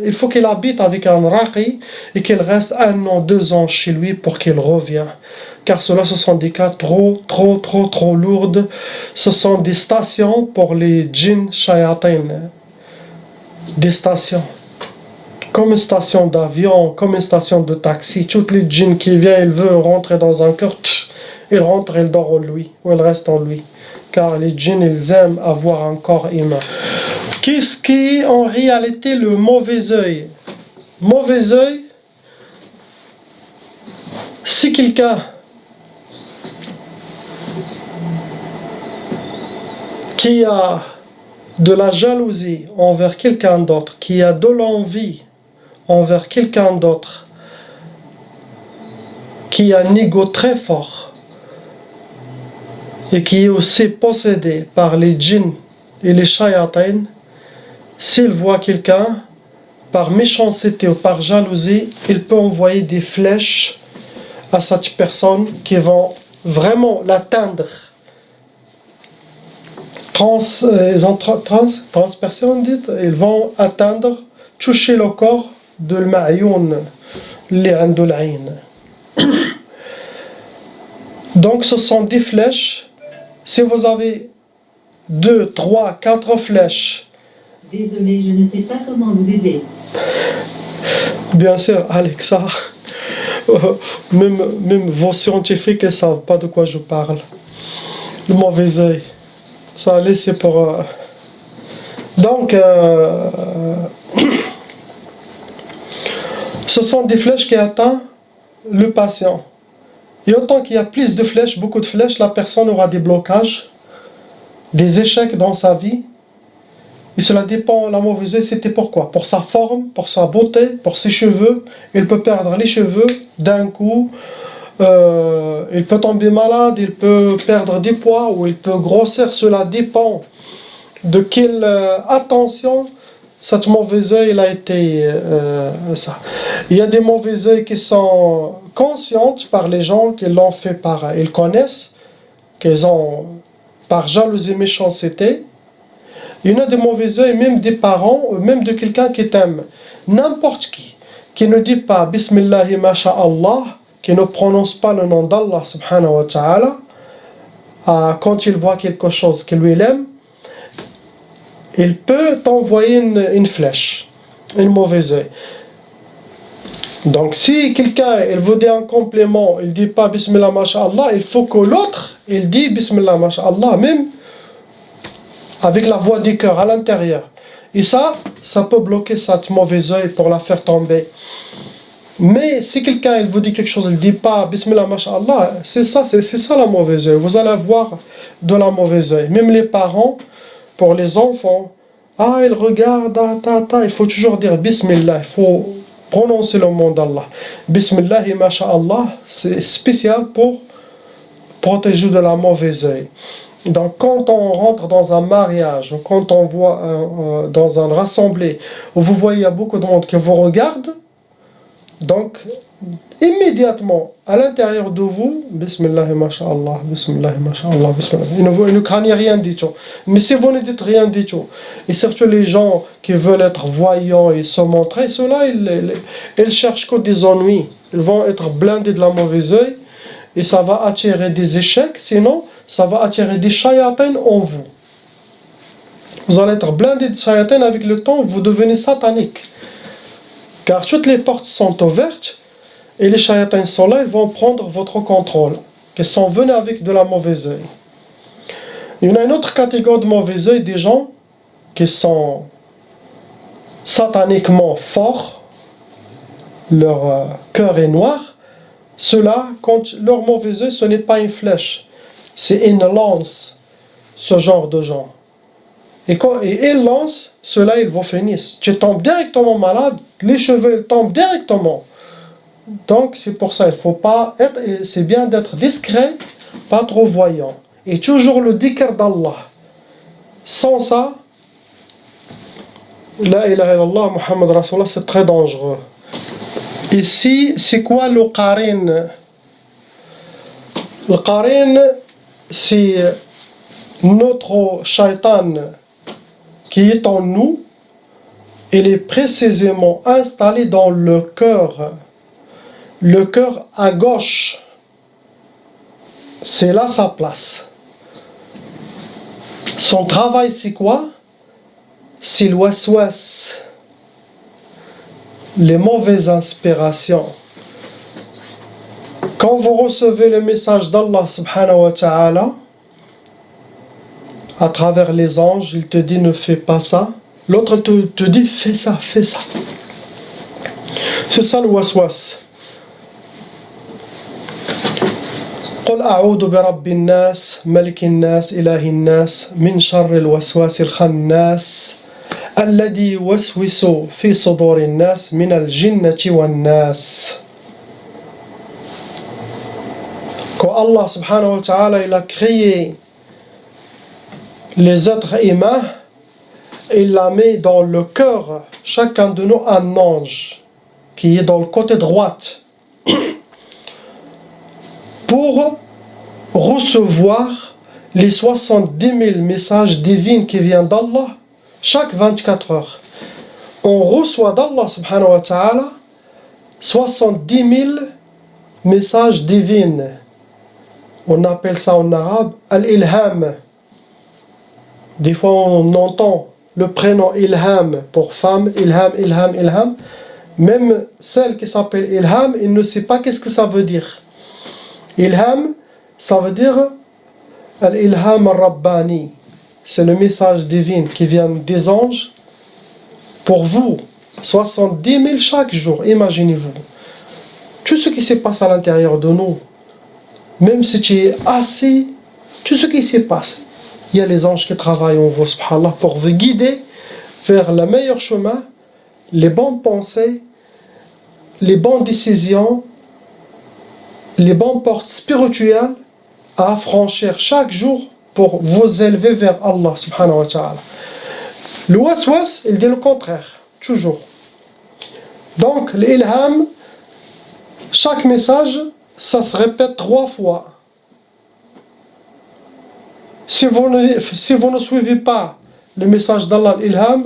Speaker 1: Il faut qu'il habite avec un raqi et qu'il reste 1 an, 2 ans chez lui pour qu'il revienne. Car ceux-là, ce sont des cas trop lourds. Ce sont des stations pour les djinns shayatins. Des stations. Comme une station d'avion, comme une station de taxi. Toutes les djinns qui viennent, ils veulent rentrer dans un cœur, il rentre, il dort en lui, ou il reste en lui. Car les djinns, ils aiment avoir un corps humain. Qu'est-ce qui est en réalité le mauvais œil? Mauvais œil, si quelqu'un qui a de la jalousie envers quelqu'un d'autre, qui a de l'envie envers quelqu'un d'autre, qui a un ego très fort et qui est aussi possédé par les djinns et les shayatins, s'il voit quelqu'un, par méchanceté ou par jalousie, il peut envoyer des flèches à cette personne qui vont vraiment l'atteindre. Transperson, ils vont atteindre, toucher le corps de l'ma'youn, li عنده العين. Donc ce sont des flèches. Si vous avez 2, 3, 4 flèches.
Speaker 2: Désolé, je ne sais pas comment vous aider.
Speaker 1: Bien sûr, Alexa, même vos scientifiques ne savent pas de quoi je parle. Le mauvais œil. Ça, allez, c'est pour... Donc, ce sont des flèches qui atteignent le patient. Et autant qu'il y a plus de flèches, beaucoup de flèches, la personne aura des blocages, des échecs dans sa vie. Et cela dépend, la mauvaise œil, c'était pourquoi? Pour sa forme, pour sa beauté, pour ses cheveux. Il peut perdre les cheveux d'un coup. Il peut tomber malade, il peut perdre des poids ou il peut grossir. Cela dépend de quelle attention cette mauvaise œil a été ça. Il y a des mauvais œils qui sont conscientes par les gens qui l'ont fait par, ils connaissent, qu'ils ont par jalousie et méchanceté. Il y en a des mauvais œils, même des parents, même de quelqu'un qui t'aime. N'importe qui ne dit pas Bismillahi masha'Allah, qui ne prononce pas le nom d'Allah subhanahu wa ta'ala, quand il voit quelque chose qu'il lui aime, il peut t'envoyer une flèche, une mauvaise œil. Donc si quelqu'un il vous dit un complément, il ne dit pas Bismillah masha'Allah, il faut que l'autre il dit Bismillah masha'Allah, même avec la voix du cœur à l'intérieur. Et ça peut bloquer cette mauvaise œil pour la faire tomber. Mais si quelqu'un il vous dit quelque chose, il ne dit pas Bismillah masha'Allah, c'est ça la mauvaise œil. Vous allez avoir de la mauvaise œil. Même les parents, pour les enfants, ils regardent, il faut toujours dire Bismillah, il faut prononcer le nom d'Allah. Bismillah et masha'Allah, c'est spécial pour protéger de la mauvaise œil. Donc quand on rentre dans un mariage, quand on voit dans un rassemblé, où vous voyez il y a beaucoup de monde qui vous regarde, donc immédiatement à l'intérieur de vous, Bismillah masha'Allah, Bismillah masha'Allah, Bismillah. Il ne craignez rien du tout. Mais si vous ne dites rien du tout, et surtout les gens qui veulent être voyants et se montrer, ceux-là, ils cherchent que des ennuis. Ils vont être blindés de la mauvaise œil, et ça va attirer des échecs, sinon ça va attirer des shayatins en vous. Vous allez être blindés de shayatins, avec le temps, vous devenez satanique. Car toutes les portes sont ouvertes, et les shayatins sont là, ils vont prendre votre contrôle, qu'ils sont venus avec de la mauvaise œil. Il y en a une autre catégorie de mauvais œil, des gens qui sont sataniquement forts, leur cœur est noir. Ceux-là, quand leur mauvais œil, ce n'est pas une flèche, c'est une lance, ce genre de gens. Et quand ils lancent, ceux-là, ils vont finir. Tu tombes directement malade, les cheveux tombent directement. Donc c'est pour ça, il faut pas être, c'est bien d'être discret, pas trop voyant. Et toujours le dhikr d'Allah. Sans ça, la ilaha illallah, Muhammad Rasulullah, c'est très dangereux. Ici, c'est quoi le qarin? Le qarin, c'est notre shaitan qui est en nous. Il est précisément installé dans le cœur. Le cœur à gauche. C'est là sa place. Son travail, c'est quoi? C'est l'waswas. Les mauvaises inspirations. Quand vous recevez le message d'Allah subhanahu wa ta'ala, à travers les anges, il te dit ne fais pas ça. L'autre te dit fais ça, fais ça. C'est ça le waswas. قل أعوذ برب الناس ملك الناس إله الناس من شر الوسواس الخناس الذي يوسوس في صدور الناس من الجنة والناس. Quand Allah subhanahu wa ta'ala il a créé les êtres humains, il a mis dans le cœur chacun de nous un ange qui est dans le côté droit pour recevoir les 70 000 messages divins qui viennent d'Allah chaque 24 heures. On reçoit d'Allah subhanahu wa ta'ala 70 000 messages divins. On appelle ça en arabe al-ilham. Des fois on entend le prénom ilham pour femme, ilham, ilham, ilham. Même celle qui s'appelle ilham, il ne sait pas qu'est-ce que ça veut dire. Ilham, ça veut dire al-ilham al-rabbani. C'est le message divin qui vient des anges pour vous. 70 000 chaque jour, imaginez-vous. Tout ce qui se passe à l'intérieur de nous, même si tu es assis, tout ce qui se passe, il y a les anges qui travaillent en vous, subhanallah, pour vous guider vers le meilleur chemin, les bonnes pensées, les bonnes décisions, les bonnes portes spirituelles à franchir chaque jour pour vous élever vers Allah subhanahu wa ta'ala. Le waswas, il dit le contraire, toujours. Donc, l'ilham, chaque message, ça se répète 3 fois. Si vous ne suivez pas le message d'Allah, l'ilham,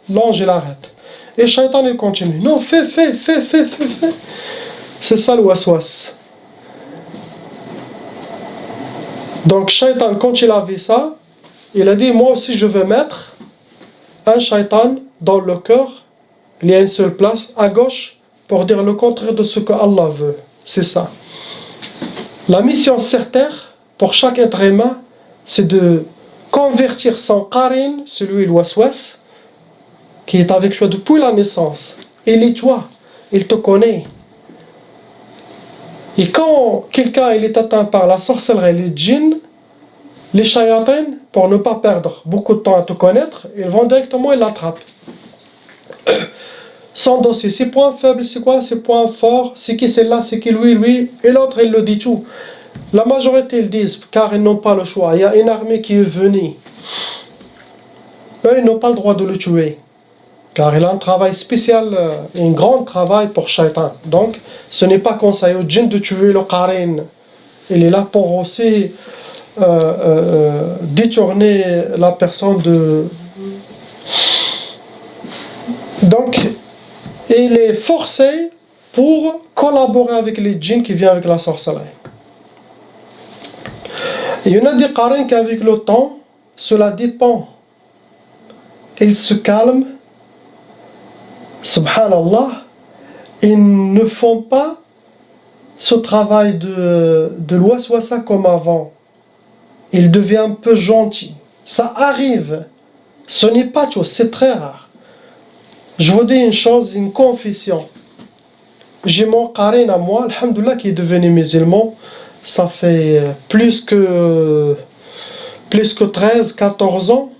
Speaker 1: l'ange il arrête. Et Shaitan il continue. Non, fais. C'est ça le waswas. Donc Shaitan, quand il a vu ça, il a dit, moi aussi je veux mettre un Shaitan dans le cœur. Il y a une seule place, à gauche, pour dire le contraire de ce que Allah veut. C'est ça. La mission sur terre, pour chaque être humain, c'est de convertir son qarin, celui le waswas, qui est avec toi depuis la naissance. Il est toi, il te connaît. Et quand quelqu'un il est atteint par la sorcellerie, les djinns, les shayatins, pour ne pas perdre beaucoup de temps à te connaître, ils vont directement et l'attrapent. Son dossier, ses points faibles, c'est quoi? Ses points forts, c'est qui celle-là, c'est qui lui, et l'autre il le dit tout. La majorité ils disent, car ils n'ont pas le choix. Il y a une armée qui est venue. Eux, ils n'ont pas le droit de le tuer. Car il a un travail spécial, un grand travail pour Shaitan. Donc, ce n'est pas conseillé au djinn de tuer le qarin. Il est là pour aussi détourner la personne de... Donc, il est forcé pour collaborer avec les djinns qui viennent avec la sorcellerie. Il y en a des qarins qu'avec le temps, cela dépend. Ils se calment. Subhanallah, ils ne font pas ce travail de l'ouaswasa comme avant. Ils deviennent un peu gentils. Ça arrive. Ce n'est pas tout, c'est très rare. Je vous dis une chose, une confession. J'ai mon qarin à moi, alhamdoulilah, qui est devenu musulman. Ça fait plus que 13, 14 ans.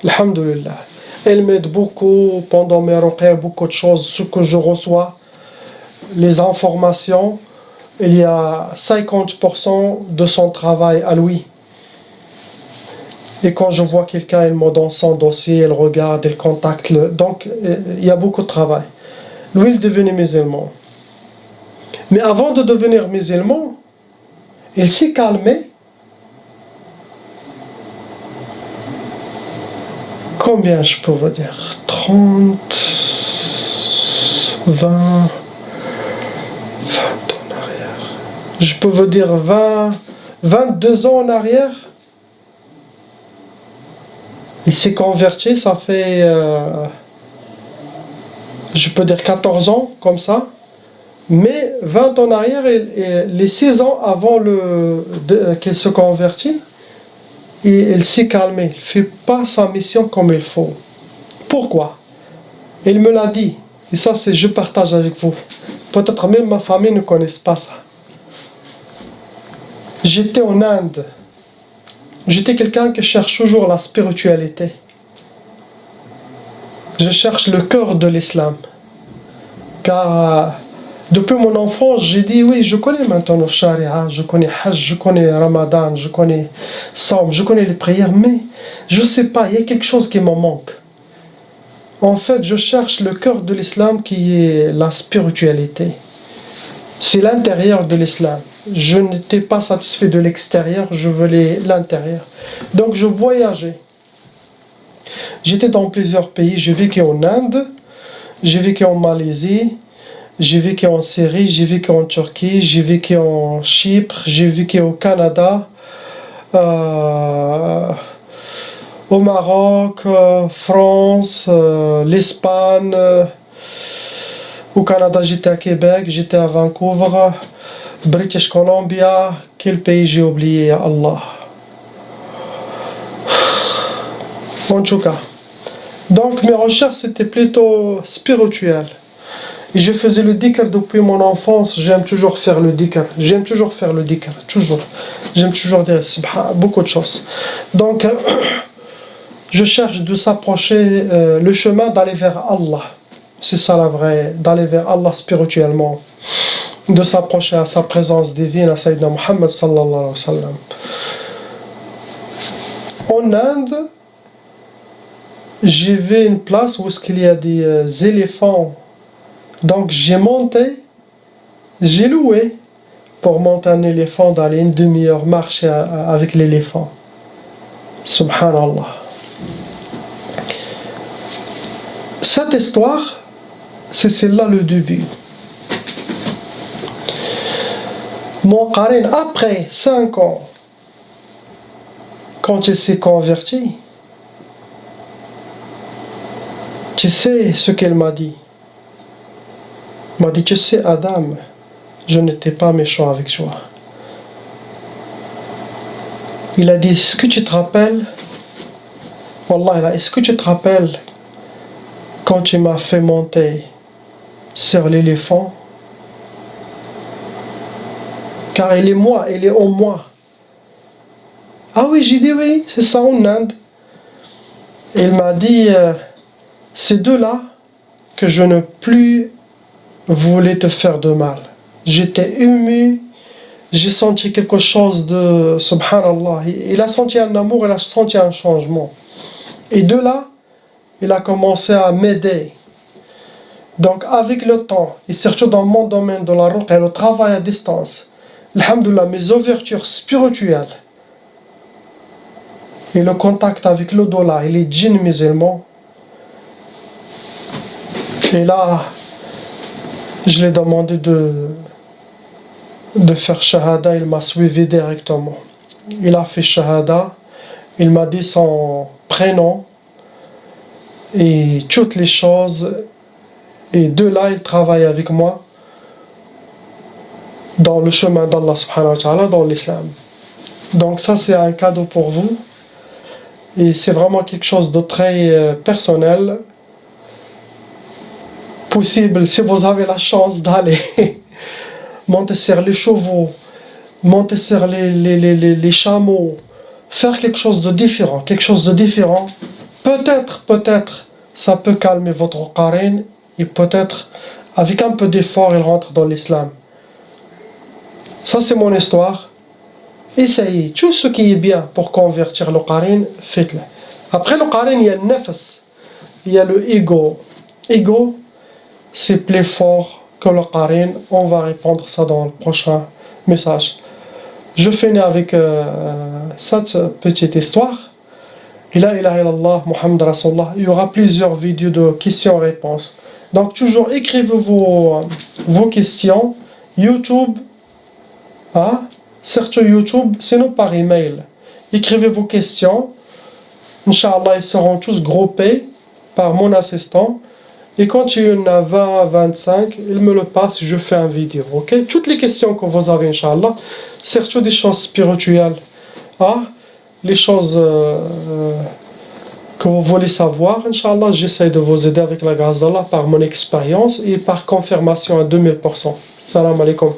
Speaker 1: Alhamdoulilah. Elle m'aide beaucoup pendant mes ruqya, beaucoup de choses, ce que je reçois, les informations. Il y a 50% de son travail à lui. Et quand je vois quelqu'un, il me donne son dossier, il regarde, il contacte. Donc, il y a beaucoup de travail. Lui, il est devenu musulman. Mais avant de devenir musulman, il s'est calmé. Combien je peux vous dire? 30, 20 en arrière. Je peux vous dire 22 ans en arrière. Il s'est converti, ça fait, je peux dire 14 ans, comme ça. Mais 20 ans en arrière, les 6 ans avant qu'il se convertit, il s'est calmé, il ne fait pas sa mission comme il faut. Pourquoi? Il me l'a dit, et ça je partage avec vous. Peut-être même ma famille ne connaisse pas ça. J'étais en Inde. J'étais quelqu'un qui cherche toujours la spiritualité. Je cherche le cœur de l'islam. Car Depuis mon enfance, j'ai dit oui, je connais maintenant le Sharia, je connais Hajj, je connais Ramadan, je connais Saum, je connais les prières, mais je ne sais pas, il y a quelque chose qui m'en manque. En fait, je cherche le cœur de l'islam qui est la spiritualité. C'est l'intérieur de l'islam. Je n'étais pas satisfait de l'extérieur, je voulais l'intérieur. Donc je voyageais. J'étais dans plusieurs pays, j'ai vécu en Inde, j'ai vécu en Malaisie, j'ai vécu en Syrie, j'ai vécu en Turquie, j'ai vécu en Chypre, j'ai vécu au Canada, euh, au Maroc, France, l'Espagne. Au Canada, j'étais à Québec, j'étais à Vancouver, British Columbia. Quel pays j'ai oublié, Allah. En tout cas. Donc mes recherches c'était plutôt spirituel. Et je faisais le dhikr depuis mon enfance, j'aime toujours faire le dhikr. Toujours. J'aime toujours dire beaucoup de choses. Donc je cherche de s'approcher, le chemin d'aller vers Allah. C'est ça la vraie, d'aller vers Allah spirituellement. De s'approcher à sa présence divine, à Sayyidina Muhammad sallallahu alayhi wa sallam. En Inde, j'ai vu une place où il y a des éléphants. Donc j'ai monté, j'ai loué pour monter un éléphant, d'aller une demi-heure marcher avec l'éléphant. Subhanallah. Cette histoire, c'est celle-là le début. Mon Qarin, après 5 ans, quand il s'est converti, tu sais ce qu'elle m'a dit? Il m'a dit, tu sais Adam, je n'étais pas méchant avec toi. Il a dit, est-ce que tu te rappelles? Wallah, est-ce que tu te rappelles quand tu m'as fait monter sur l'éléphant? Car il est en moi. Ah oui, j'ai dit oui, c'est ça en Inde. Et il m'a dit, ces deux-là, que je ne plus voulais te faire de mal. J'étais ému, j'ai senti quelque chose de, subhanallah, il a senti un amour, il a senti un changement. Et de là, il a commencé à m'aider. Donc avec le temps, et surtout dans mon domaine de la ruqya et le travail à distance, alhamdoulilah, mes ouvertures spirituelles et le contact avec l'au-delà et les djinns musulmans, et là, je lui ai demandé de faire shahada, il m'a suivi directement. Il a fait shahada, il m'a dit son prénom et toutes les choses. Et de là, il travaille avec moi dans le chemin d'Allah subhanahu wa ta'ala, dans l'islam. Donc ça, c'est un cadeau pour vous. Et c'est vraiment quelque chose de très personnel. Possible, si vous avez la chance d'aller monter sur les chevaux, monter sur les chameaux, faire quelque chose de différent, peut-être, ça peut calmer votre qarin, et peut-être, avec un peu d'effort, il rentre dans l'islam. Ça, c'est mon histoire. Essayez, tout ce qui est bien pour convertir le qarin, faites-le. Après le qarin, il y a le nafs, il y a le ego. Ego, c'est plus fort que le qarin. On va répondre ça dans le prochain message. Je finis avec cette petite histoire. La ilaha illallah, Muhammad Rasulullah. Il y aura plusieurs vidéos de questions-réponses. Donc toujours écrivez vos questions. YouTube, surtout YouTube, sinon par email. Écrivez vos questions. Inch'Allah, ils seront tous groupés par mon assistant. Et quand il y en a 20, 25, il me le passe, je fais une vidéo, ok? Toutes les questions que vous avez, Inch'Allah, surtout des choses spirituelles, les choses que vous voulez savoir, Inch'Allah, j'essaie de vous aider avec la grâce d'Allah par mon expérience et par confirmation à 2000%. Salam alaikum.